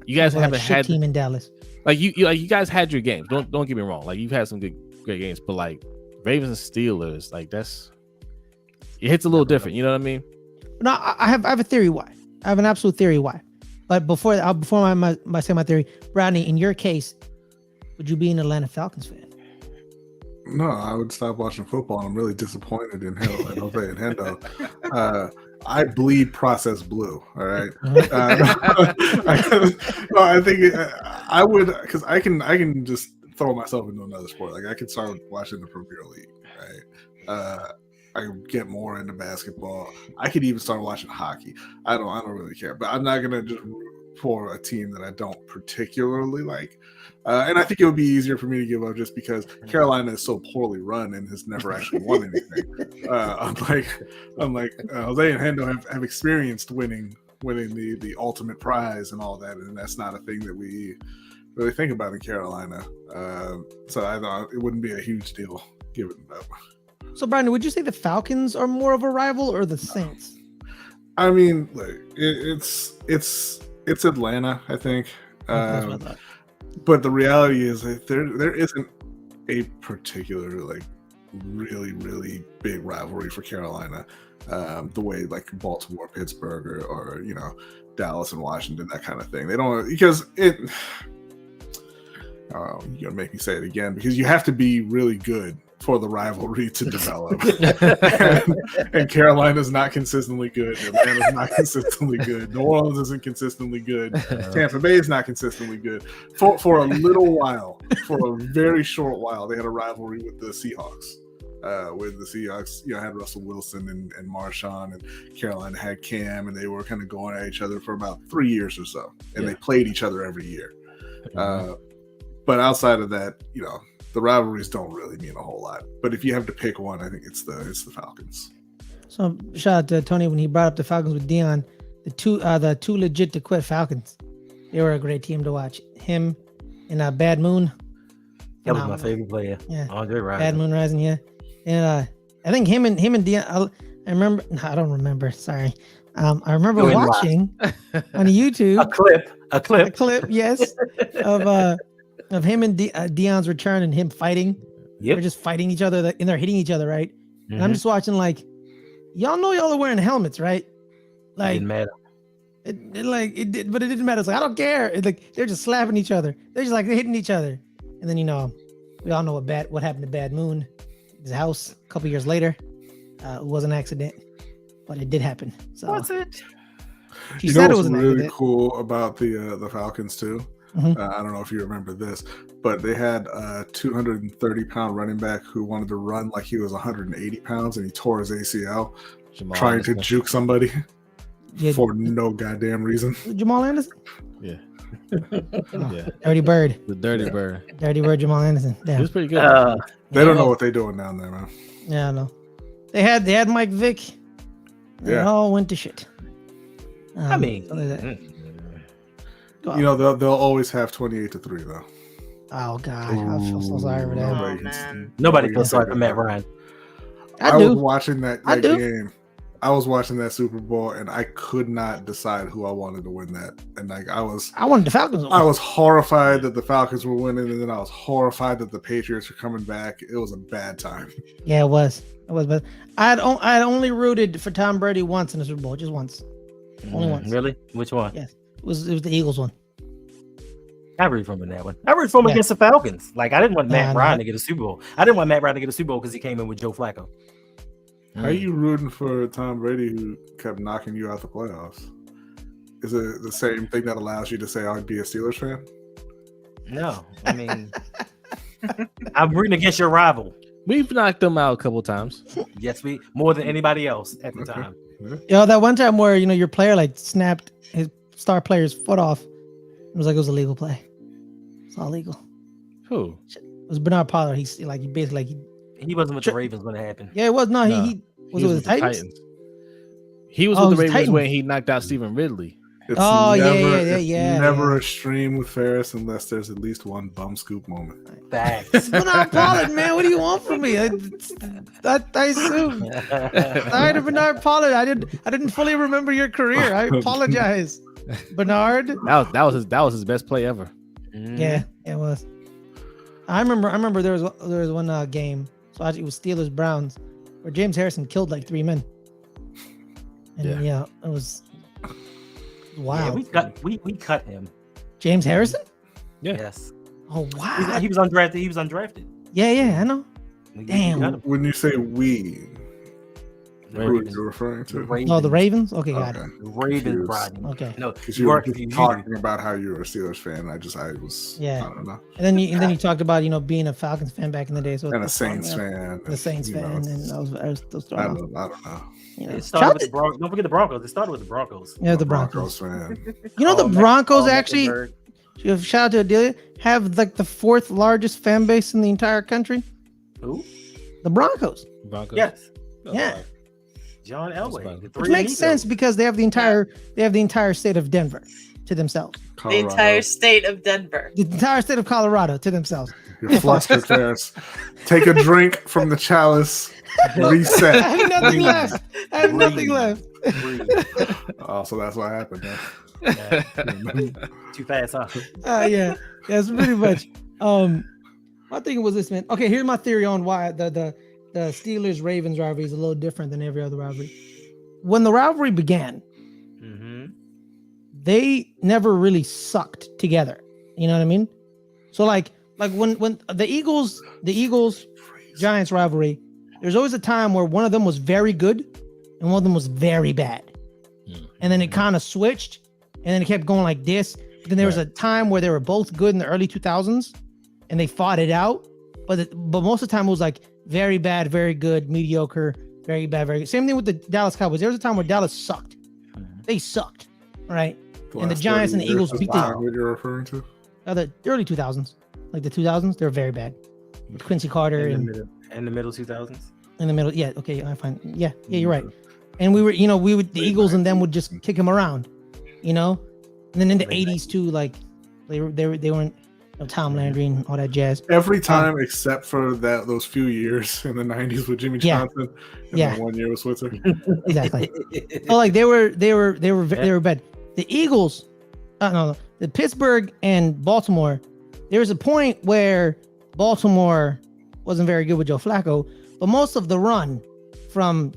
[SPEAKER 3] you guys haven't had
[SPEAKER 1] team in Dallas.
[SPEAKER 3] Like you guys had your games. Don't get me wrong. Like you've had some great games, but like Ravens and Steelers, like it hits a little different. You know what I mean?
[SPEAKER 1] No, I have a theory why. I have an absolute theory why. But before I say my theory, Brodny, in your case, would you be an Atlanta Falcons fan?
[SPEAKER 4] No, I would stop watching football. I'm really disappointed in Jose and Hendo. I bleed processed blue. All right. I think I would, because I can just throw myself into another sport. Like I could start watching the Premier League. Right. I get more into basketball. I could even start watching hockey. I don't really care. But I'm not gonna just root for a team that I don't particularly like. And I think it would be easier for me to give up just because Carolina is so poorly run and has never actually won anything. Unlike Jose and Hendo have experienced winning the ultimate prize and all that, and that's not a thing that we really think about in Carolina. So I thought it wouldn't be a huge deal giving it up.
[SPEAKER 1] So, Brian, would you say the Falcons are more of a rival or the Saints?
[SPEAKER 4] I mean, like, it's Atlanta, I think. But the reality is that there isn't a particular like really, really big rivalry for Carolina, the way like Baltimore, Pittsburgh, or Dallas and Washington, that kind of thing. They don't, because it. You're gonna make me say it again, because you have to be really good for the rivalry to develop. and Carolina's not consistently good. Atlanta's not consistently good. New Orleans isn't consistently good. Tampa Bay is not consistently good. For a little while, for a very short while, they had a rivalry with the Seahawks. With the Seahawks, had Russell Wilson and Marshawn, and Carolina had Cam, and they were kind of going at each other for about 3 years or so, and they played each other every year. But outside of that, the rivalries don't really mean a whole lot. But if you have to pick one, I think it's the Falcons. So
[SPEAKER 1] shout out to Tony when he brought up the Falcons with Dion. The two legit to quit Falcons. They were a great team to watch. Him and Bad Moon.
[SPEAKER 5] That was my favorite player.
[SPEAKER 1] Yeah,
[SPEAKER 5] Andre Rison.
[SPEAKER 1] Bad Moon Rising. Yeah, and I think him and Dion. I remember. No, I don't remember. Sorry. I remember watching on YouTube
[SPEAKER 5] a clip.
[SPEAKER 1] Yes, of him and Dion's return and him fighting. They're just fighting each other and they're hitting each other, right? Mm-hmm. And I'm just watching like, y'all know y'all are wearing helmets, right? Like,
[SPEAKER 5] it didn't matter.
[SPEAKER 1] But it didn't matter. It's like, I don't care. It's like they're just slapping each other. They're just like they're hitting each other. And then we all know what happened to Bad Moon, his house a couple years later. It was an accident, but it did happen. So
[SPEAKER 2] was it?
[SPEAKER 1] She said it was
[SPEAKER 4] what's
[SPEAKER 1] an
[SPEAKER 4] really
[SPEAKER 1] accident.
[SPEAKER 4] cool about the Falcons too. Mm-hmm. I don't know if you remember this, but they had a 230-pound running back who wanted to run like he was 180 pounds, and he tore his ACL trying to juke somebody for no goddamn reason.
[SPEAKER 1] Jamal Anderson?
[SPEAKER 3] Yeah.
[SPEAKER 1] Yeah. Dirty Bird.
[SPEAKER 3] The Dirty Bird.
[SPEAKER 1] Dirty Bird Jamal Anderson. Damn.
[SPEAKER 3] He was pretty good.
[SPEAKER 4] They don't know what they're doing down there, man.
[SPEAKER 1] Yeah, I know. They had Mike Vick. It all went to shit.
[SPEAKER 5] I mean,
[SPEAKER 4] they'll always have 28-3 though.
[SPEAKER 1] Oh God, I feel so sorry for that.
[SPEAKER 5] Nobody feels sorry for Matt Ryan.
[SPEAKER 4] I was watching that game. I was watching that Super Bowl, and I could not decide who I wanted to win that. And like I
[SPEAKER 1] wanted the Falcons.
[SPEAKER 4] I was horrified that the Falcons were winning, and then I was horrified that the Patriots were coming back. It was a bad time.
[SPEAKER 1] Yeah, it was. It was bad. I had only rooted for Tom Brady once in the Super Bowl, just once. Only once.
[SPEAKER 5] Really? Which one?
[SPEAKER 1] Yes, it was the Eagles one.
[SPEAKER 5] I root for him in that one. I root for him against the Falcons. Like I didn't want Matt Ryan to get a Super Bowl. I didn't want Matt Ryan to get a Super Bowl because he came in with Joe Flacco.
[SPEAKER 4] How are you rooting for Tom Brady who kept knocking you out the playoffs? Is it the same thing that allows you to say I'd be a Steelers fan?
[SPEAKER 5] No, I mean, I'm rooting against your rival.
[SPEAKER 3] We've knocked them out a couple of times.
[SPEAKER 5] Yes, more than anybody else at the time.
[SPEAKER 1] That one time where your player like snapped his star player's foot off. It was a legal play. It's all legal.
[SPEAKER 3] Who?
[SPEAKER 1] It was Bernard Pollard. He
[SPEAKER 5] wasn't with the Ravens when it happened.
[SPEAKER 1] Yeah, it was. No, he was with the Titans.
[SPEAKER 3] He was with the Ravens when he knocked out Stephen Ridley.
[SPEAKER 4] It's never a stream with Ferris unless there's at least one bum scoop moment.
[SPEAKER 5] Facts.
[SPEAKER 1] Bernard Pollard, man, what do you want from me? I assume. Sorry to Bernard Pollard. I didn't fully remember your career. I apologize, Bernard.
[SPEAKER 3] That was his best play ever.
[SPEAKER 1] Yeah, it was. I remember there was one game. So it was Steelers Browns where James Harrison killed like 3 men. And it was wow.
[SPEAKER 5] Yeah, we cut him.
[SPEAKER 1] James Harrison?
[SPEAKER 3] Yeah.
[SPEAKER 5] Yes.
[SPEAKER 1] Oh wow.
[SPEAKER 5] He was undrafted.
[SPEAKER 1] Yeah, I know. Damn.
[SPEAKER 4] When you say we, Who you're referring to?
[SPEAKER 1] Oh, the Ravens. Okay, got it.
[SPEAKER 5] Ravens, Brodny.
[SPEAKER 1] Okay.
[SPEAKER 5] No,
[SPEAKER 4] Because you were talking about how you were a Steelers fan. I was.
[SPEAKER 1] Yeah.
[SPEAKER 4] I don't know.
[SPEAKER 1] And then you talked about being a Falcons fan back in the day, so
[SPEAKER 4] And a Saints fan.
[SPEAKER 1] The Saints fan, and I was
[SPEAKER 4] I don't know.
[SPEAKER 5] It started with the Broncos. Don't forget the Broncos. It started with the Broncos.
[SPEAKER 1] Yeah, the Broncos
[SPEAKER 4] fan.
[SPEAKER 1] The Broncos actually. Shout out to Adelia. Have like the 4th largest fan base in the entire country.
[SPEAKER 5] Who?
[SPEAKER 1] The Broncos.
[SPEAKER 5] Yes.
[SPEAKER 1] Yeah.
[SPEAKER 5] John Elway.
[SPEAKER 1] Which makes sense because they have the entire state of Denver to themselves.
[SPEAKER 4] Colorado.
[SPEAKER 2] The entire state of Denver.
[SPEAKER 1] The entire state of Colorado to themselves.
[SPEAKER 4] You're flustered, Ferris. Take a drink from the chalice. Reset.
[SPEAKER 1] I have nothing left. I have nothing left.
[SPEAKER 4] Oh, so that's what happened. Huh?
[SPEAKER 5] Yeah. Too fast, huh?
[SPEAKER 1] Yeah. That's pretty much. My thing was this, man. Okay, here's my theory on why the Steelers Ravens rivalry is a little different than every other rivalry. When the rivalry began, they never really sucked together. You know what I mean? So like when the Eagles Giants rivalry, there's always a time where one of them was very good and one of them was very bad. And then it kind of switched and then it kept going like this. Then there was a time where they were both good in the early 2000s and they fought it out. But most of the time it was like very bad, very good, mediocre, very bad, very good. Same thing with the Dallas Cowboys. There was a time where Dallas sucked. They sucked, right? And the Giants and the Eagles beat them.
[SPEAKER 4] What you're referring to?
[SPEAKER 1] The early 2000s. Like the 2000s, they were very bad. With Quincy Carter
[SPEAKER 5] in the middle 2000s.
[SPEAKER 1] In the middle, yeah. Okay, I find. Yeah, you're right. And we would the Eagles and them would just kick him around, And then in the 80s too, like they weren't Tom Landry and all that jazz.
[SPEAKER 4] Every time except for those few years in the 90s with Jimmy Johnson and the 1 year with Switzer.
[SPEAKER 1] Exactly. So like they were bad. The Eagles, the Pittsburgh and Baltimore. There was a point where Baltimore wasn't very good with Joe Flacco, but most of the run from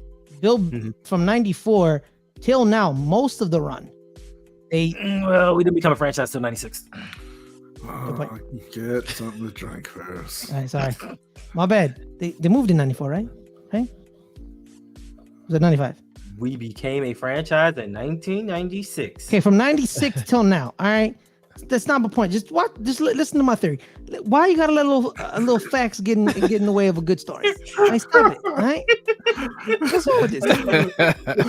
[SPEAKER 1] from 94 till now, most of the run, we
[SPEAKER 5] didn't become a franchise till 96.
[SPEAKER 4] Get something to drink first.
[SPEAKER 1] All right, sorry, my bad. They moved in 94, right? Right? Was it 95?
[SPEAKER 5] We became a franchise in 1996.
[SPEAKER 1] Okay, from 96 till now. All right, that's not my point. Just listen to my theory. Why you gotta let a little facts get in the way of a good story? Right, stop it. All right, what's wrong with this?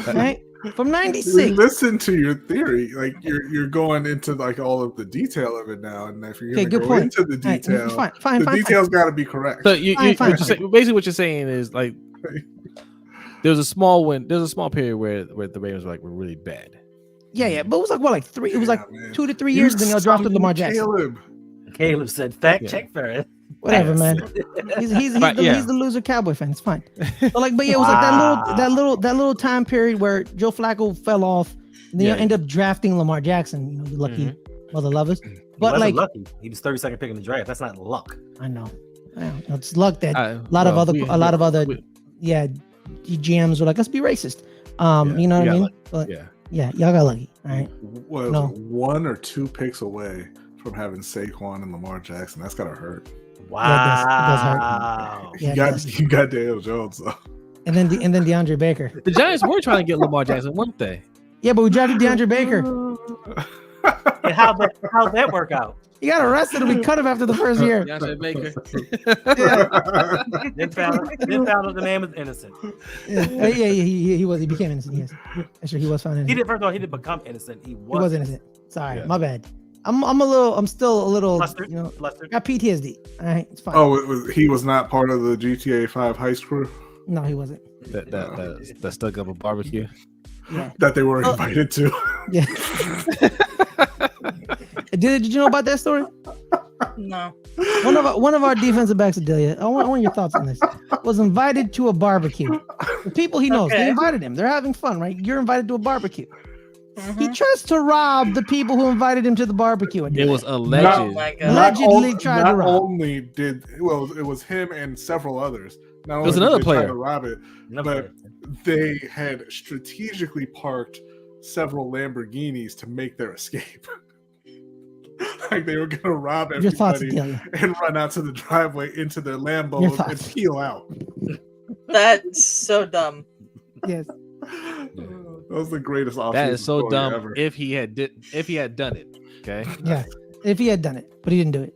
[SPEAKER 1] All right, from 96.
[SPEAKER 4] Listen to your theory. Like you're going into like all of the detail of it now, and if you're going to go into the detail, the details got to be correct.
[SPEAKER 3] So basically what you're saying is like there's a small period where the Ravens were really bad.
[SPEAKER 1] Yeah, but it was like 3. It was like 2 to 3 years, and then they'll drop to Lamar Jackson.
[SPEAKER 5] Caleb said, "Fact check for it."
[SPEAKER 1] Whatever, man. He's the loser Cowboy fan. It's fine. But it was like that little time period where Joe Flacco fell off, and then you end up drafting Lamar Jackson. You lucky mother lovers. But
[SPEAKER 5] lucky. He was 32nd pick in the draft. That's not luck.
[SPEAKER 1] I know. It's luck that a lot of other GMs were like, let's be racist. You know what I mean? But yeah, y'all got lucky. All right.
[SPEAKER 4] Well, 1 or 2 picks away from having Saquon and Lamar Jackson. That's gotta hurt.
[SPEAKER 5] Wow.
[SPEAKER 1] It does hurt.
[SPEAKER 4] You got Daniel Jones though.
[SPEAKER 1] And then DeAndre Baker.
[SPEAKER 3] The Giants were trying to get Lamar Jackson, weren't they?
[SPEAKER 1] Yeah, but we drafted DeAndre Baker.
[SPEAKER 5] And how'd that work out?
[SPEAKER 1] He got arrested and we cut him after the first year.
[SPEAKER 3] DeAndre Baker.
[SPEAKER 5] Then found out the man was innocent.
[SPEAKER 1] He was. He became innocent. Yes, actually, he was found innocent.
[SPEAKER 5] He didn't become innocent. He
[SPEAKER 1] was innocent. Sorry, my bad. I'm still a little flustered. Got PTSD. All right, it's fine.
[SPEAKER 4] Oh, he was not part of the GTA 5 heist crew?
[SPEAKER 1] No, he wasn't.
[SPEAKER 3] That stuck up a barbecue.
[SPEAKER 1] Yeah.
[SPEAKER 4] That they were invited to.
[SPEAKER 1] Yeah. Did you know about that story?
[SPEAKER 2] No.
[SPEAKER 1] One of our defensive backs, Adelia, I want your thoughts on this. Was invited to a barbecue. The people he knows, they invited him. They're having fun, right? You're invited to a barbecue. Mm-hmm. He tries to rob the people who invited him to the barbecue.
[SPEAKER 3] It was alleged.
[SPEAKER 2] Oh my God.
[SPEAKER 1] Allegedly tried to rob.
[SPEAKER 4] It was him and several others. Not
[SPEAKER 3] it was another player
[SPEAKER 4] to rob it, but they had strategically parked several Lamborghinis to make their escape. Like they were going to rob everybody and run out to the driveway into their Lambos and peel out.
[SPEAKER 2] That's so dumb.
[SPEAKER 1] Yes.
[SPEAKER 4] That was the greatest offseason
[SPEAKER 3] That is so
[SPEAKER 4] story
[SPEAKER 3] dumb.
[SPEAKER 4] ever.
[SPEAKER 3] If he had done it, okay.
[SPEAKER 1] Yeah. If he had done it, but he didn't do it.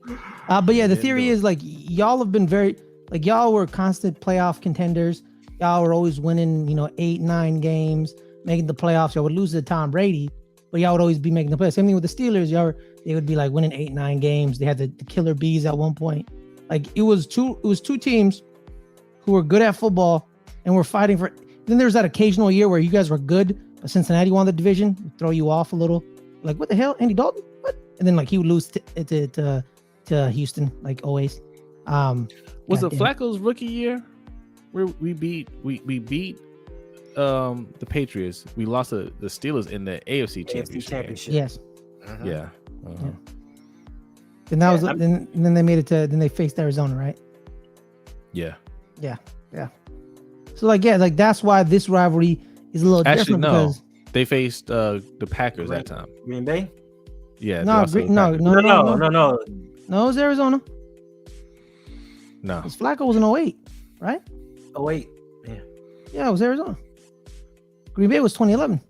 [SPEAKER 1] But yeah, the
[SPEAKER 3] Didn't
[SPEAKER 1] theory
[SPEAKER 3] do it.
[SPEAKER 1] is like y'all have been very like y'all were constant playoff contenders. Y'all were always winning, 8-9 games, making the playoffs. Y'all would lose to Tom Brady, but y'all would always be making the playoffs. Same thing with the Steelers. They would be like winning 8-9 games. They had the killer bees at one point. Like it was two teams who were good at football and were fighting for. Then there's that occasional year where you guys were good, but Cincinnati won the division, would throw you off a little. Like what the hell, Andy Dalton? What? And then like he would lose to Houston, like always.
[SPEAKER 3] Was it Flacco's rookie year where we beat the Patriots? We lost the Steelers in the AFC Championship.
[SPEAKER 1] Yes.
[SPEAKER 3] Yeah.
[SPEAKER 1] Yeah. And that was then they made it to then they faced Arizona, right?
[SPEAKER 3] Yeah.
[SPEAKER 1] Yeah. So like that's why this rivalry is a little
[SPEAKER 3] Actually,
[SPEAKER 1] different
[SPEAKER 3] no.
[SPEAKER 1] because
[SPEAKER 3] They faced the Packers that time.
[SPEAKER 5] Green Bay?
[SPEAKER 3] Yeah.
[SPEAKER 1] no,
[SPEAKER 3] they lost to the
[SPEAKER 1] no,
[SPEAKER 3] Packers.
[SPEAKER 5] No.
[SPEAKER 1] no, it was Arizona.
[SPEAKER 3] No.
[SPEAKER 1] Because Flacco was in 08, right?
[SPEAKER 5] Oh wait. Yeah.
[SPEAKER 1] Yeah, it was Arizona. Green Bay was 2011.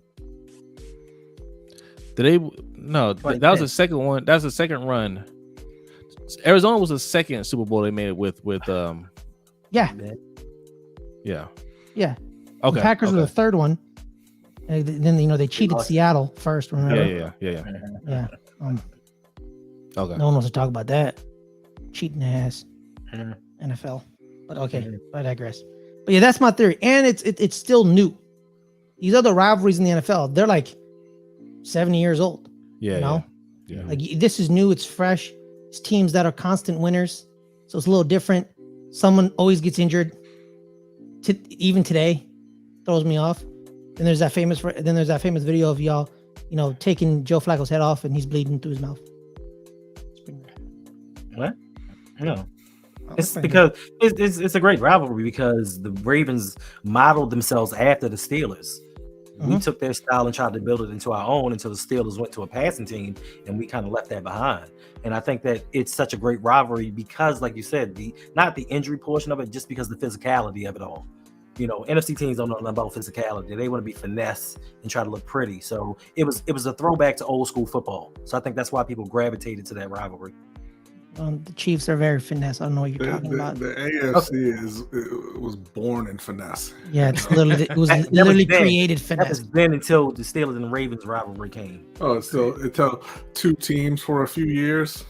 [SPEAKER 3] Did they? No, that was the second one. That was the second run. Arizona was the second Super Bowl they made it with.
[SPEAKER 1] Yeah.
[SPEAKER 3] Yeah.
[SPEAKER 1] Yeah.
[SPEAKER 3] Okay.
[SPEAKER 1] The Packers
[SPEAKER 3] okay.
[SPEAKER 1] were the third one. And then they cheated Seattle first. Remember?
[SPEAKER 3] Yeah.
[SPEAKER 1] Yeah.
[SPEAKER 3] Okay.
[SPEAKER 1] No one wants to talk about that. Cheating ass. NFL. But okay, I digress. But yeah, that's my theory. And it's still new. These other rivalries in the NFL, they're like 70 years old.
[SPEAKER 3] Yeah. Yeah.
[SPEAKER 1] Like this is new, it's fresh. It's teams that are constant winners. So it's a little different. Someone always gets injured. Even today, throws me off. Then there's that famous video of y'all, taking Joe Flacco's head off and he's bleeding through his mouth.
[SPEAKER 5] What? No. It's because it's a great rivalry because the Ravens modeled themselves after the Steelers. We took their style and tried to build it into our own until the Steelers went to a passing team and we kind of left that behind. And I think that it's such a great rivalry because, like you said, not the injury portion of it, just because the physicality of it all. NFC teams don't know nothing about physicality. They want to be finesse and try to look pretty. So it was a throwback to old school football. So I think that's why people gravitated to that rivalry.
[SPEAKER 1] The Chiefs are very finesse. I don't know what you're talking about.
[SPEAKER 4] The AFC was born in finesse.
[SPEAKER 1] Yeah, it was literally created
[SPEAKER 5] That
[SPEAKER 1] finesse.
[SPEAKER 5] has been until the Steelers and Ravens rivalry came.
[SPEAKER 4] Oh, until two teams for a few years,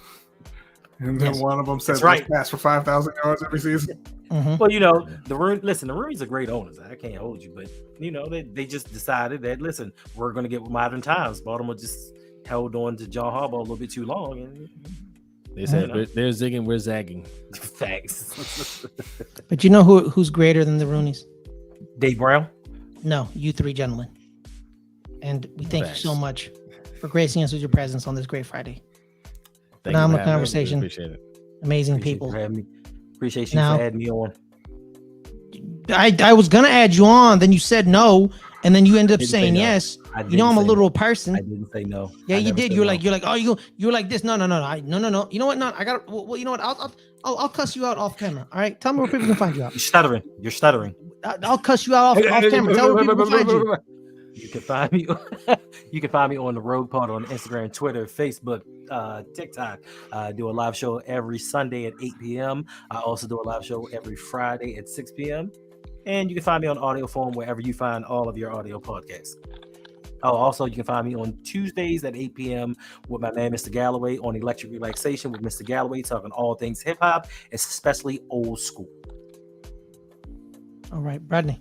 [SPEAKER 4] and then one of them says
[SPEAKER 5] right.
[SPEAKER 4] pass for 5,000 yards every season.
[SPEAKER 1] Mm-hmm.
[SPEAKER 5] Well, the Rooney's are great owners. I can't hold you, but they just decided that we're going to get with modern times. Baltimore just held on to John Harbaugh a little bit too long, and
[SPEAKER 3] they said they're zigging, we're zagging.
[SPEAKER 5] Facts.
[SPEAKER 1] But you know who's greater than the Rooneys?
[SPEAKER 5] Dave Brown.
[SPEAKER 1] No, you three gentlemen. And we thank
[SPEAKER 3] Facts.
[SPEAKER 1] you so much for gracing us with your presence on this great Friday.
[SPEAKER 3] Thank you
[SPEAKER 1] Phenomenal
[SPEAKER 3] for having me.
[SPEAKER 1] conversation.
[SPEAKER 3] Appreciate it.
[SPEAKER 1] Amazing
[SPEAKER 5] Appreciate
[SPEAKER 1] people.
[SPEAKER 5] you for having me. Appreciate you
[SPEAKER 1] Now-
[SPEAKER 5] for adding me on.
[SPEAKER 1] I was gonna add you on, then you said no, and then you ended up
[SPEAKER 5] Didn't say
[SPEAKER 1] saying
[SPEAKER 5] no.
[SPEAKER 1] yes.
[SPEAKER 5] I
[SPEAKER 1] You know I'm a
[SPEAKER 5] didn't say
[SPEAKER 1] literal
[SPEAKER 5] no.
[SPEAKER 1] person.
[SPEAKER 5] I didn't say no.
[SPEAKER 1] Yeah,
[SPEAKER 5] I
[SPEAKER 1] you
[SPEAKER 5] never
[SPEAKER 1] did.
[SPEAKER 5] said
[SPEAKER 1] You're
[SPEAKER 5] no.
[SPEAKER 1] like you're like this. No. You know what? No, I got. Well, you know what? I'll cuss you out off camera. All right, tell me where people can find you out.
[SPEAKER 5] You're stuttering.
[SPEAKER 1] I'll cuss you out off camera. Tell me where people can find you.
[SPEAKER 5] You can find me. You can find me on the RougPod on Instagram, Twitter, Facebook, TikTok. I do a live show every Sunday at 8 p.m. I also do a live show every Friday at 6 p.m. And you can find me on audio form wherever you find all of your audio podcasts. Oh, also, you can find me on Tuesdays at 8 p.m. with my man, Mr. Galloway, on Electric Relaxation with Mr. Galloway, talking all things hip hop, especially old school.
[SPEAKER 1] All right, Brodny.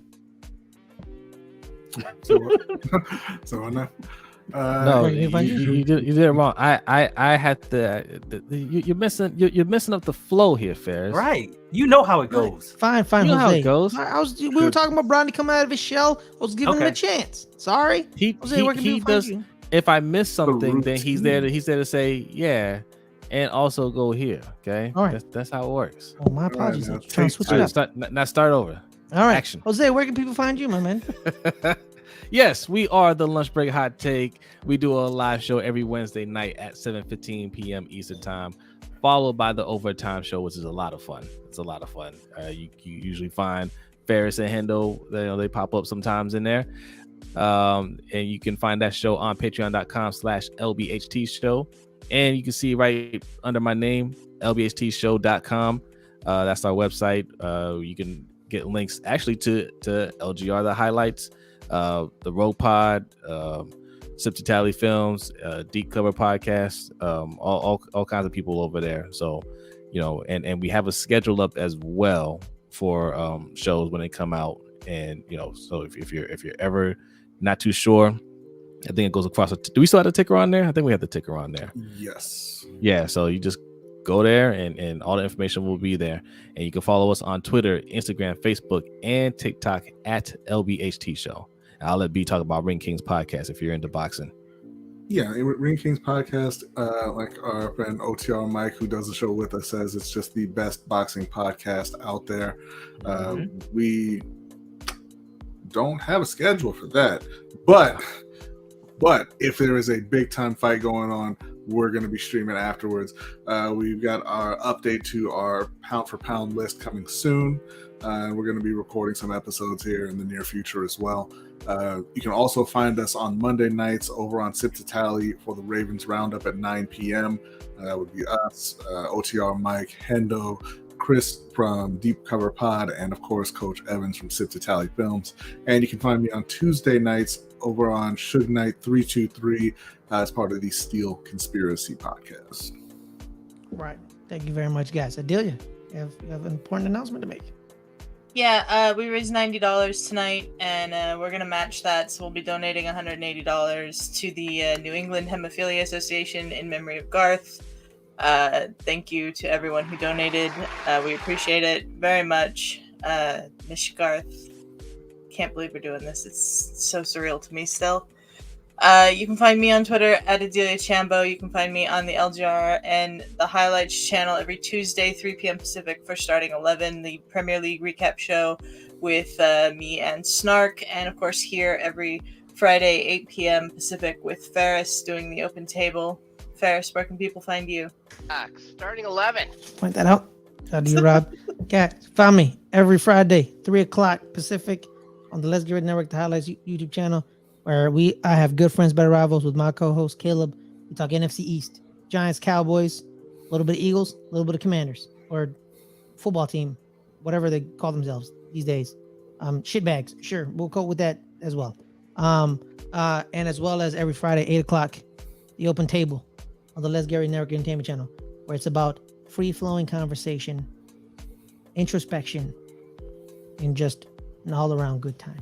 [SPEAKER 4] So I know.
[SPEAKER 3] No,
[SPEAKER 1] Where can you find
[SPEAKER 3] you did it wrong. I had to. You're messing up the flow here, Ferris.
[SPEAKER 5] Right. You know how it goes.
[SPEAKER 1] Fine,
[SPEAKER 3] You know
[SPEAKER 1] Jose.
[SPEAKER 3] how it goes.
[SPEAKER 1] We were talking about Brodny coming out of his shell. I was giving him a chance. Sorry. Jose, where can
[SPEAKER 3] He
[SPEAKER 1] people find
[SPEAKER 3] does.
[SPEAKER 1] you?
[SPEAKER 3] If I miss something, then he's there to say yeah, and also go here. Okay.
[SPEAKER 1] All right.
[SPEAKER 3] That's how it works.
[SPEAKER 1] Oh, my apologies.
[SPEAKER 4] now
[SPEAKER 1] I'm trying to switch it up.
[SPEAKER 3] Start over.
[SPEAKER 1] All right.
[SPEAKER 3] Action.
[SPEAKER 1] Jose, where can people find you, my man?
[SPEAKER 3] Yes, we are the Lunch Break Hot Take. We do a live show every Wednesday night at 7:15 p.m. Eastern Time, followed by the Overtime Show, which is a lot of fun. It's a lot of fun. You usually find Ferris and Hendo, they pop up sometimes in there. And you can find that show on patreon.com/LBHTShow. And you can see right under my name, LBHTShow.com. That's our website. You can get links actually to LGR, the highlights, the RougPod, Sip to Tally Films, Deep Cover Podcast, all kinds of people over there. So, and we have a schedule up as well for shows when they come out. And so if you're ever not too sure, I think it goes across. Do we still have the ticker on there? I think we have the ticker on there.
[SPEAKER 4] Yes.
[SPEAKER 3] Yeah. So you just go there and all the information will be there. And you can follow us on Twitter, Instagram, Facebook, and TikTok at LBHT Show. And I'll let B talk about Ring Kings podcast if you're into boxing.
[SPEAKER 4] Yeah, Ring Kings podcast, like our friend OTR Mike, who does the show with us, says it's just the best boxing podcast out there. We don't have a schedule for that, but if there is a big time fight going on, we're going to be streaming afterwards. We've got our update to our pound for pound list coming soon. We're going to be recording some episodes here in the near future as well. You can also find us on Monday nights over on Sip to Tally for the Ravens Roundup at 9 p.m. That would be us, OTR Mike, Hendo, Chris from Deep Cover Pod, and of course Coach Evans from Sip to Tally Films. And you can find me on Tuesday nights over on Suge Knight 323 as part of the Steel Conspiracy podcast.
[SPEAKER 1] Right. Thank you very much, guys. Adelia, you have an important announcement to make.
[SPEAKER 2] Yeah, we raised $90 tonight, and we're going to match that. So we'll be donating $180 to the New England Hemophilia Association in memory of Garth. Thank you to everyone who donated. We appreciate it very much. Miss you, Garth. Can't believe we're doing this. It's so surreal to me still. You can find me on Twitter at Adelia Chambo. You can find me on the LGRN, the Highlights channel every Tuesday, 3 p.m. Pacific for starting 11, the Premier League recap show with me and Snark. And of course here every Friday, 8 p.m. Pacific with Ferris doing the open table. Ferris, where can people find you?
[SPEAKER 6] Starting 11.
[SPEAKER 1] Point that out. Shout out to you, Rob. Cat, find me every Friday, 3 o'clock Pacific on the Let's Get Rid Network, the Highlights YouTube channel, where I have Good Friends, Better Rivals with my co-host Caleb. We talk NFC East, Giants, Cowboys, a little bit of Eagles, a little bit of Commanders, or football team, whatever they call themselves these days. Shitbags, sure, we'll go with that as well. And as well as every Friday, 8 o'clock, the open table on the Let's Get Rid Network Entertainment channel, where it's about free-flowing conversation, introspection, and just an all-around good time.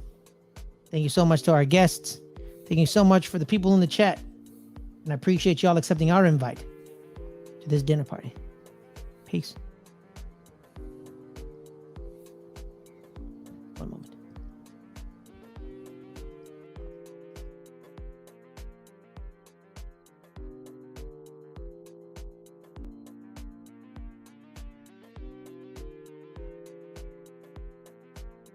[SPEAKER 1] Thank you so much to our guests. Thank you so much for the people in the chat. And I appreciate y'all accepting our invite to this dinner party. Peace.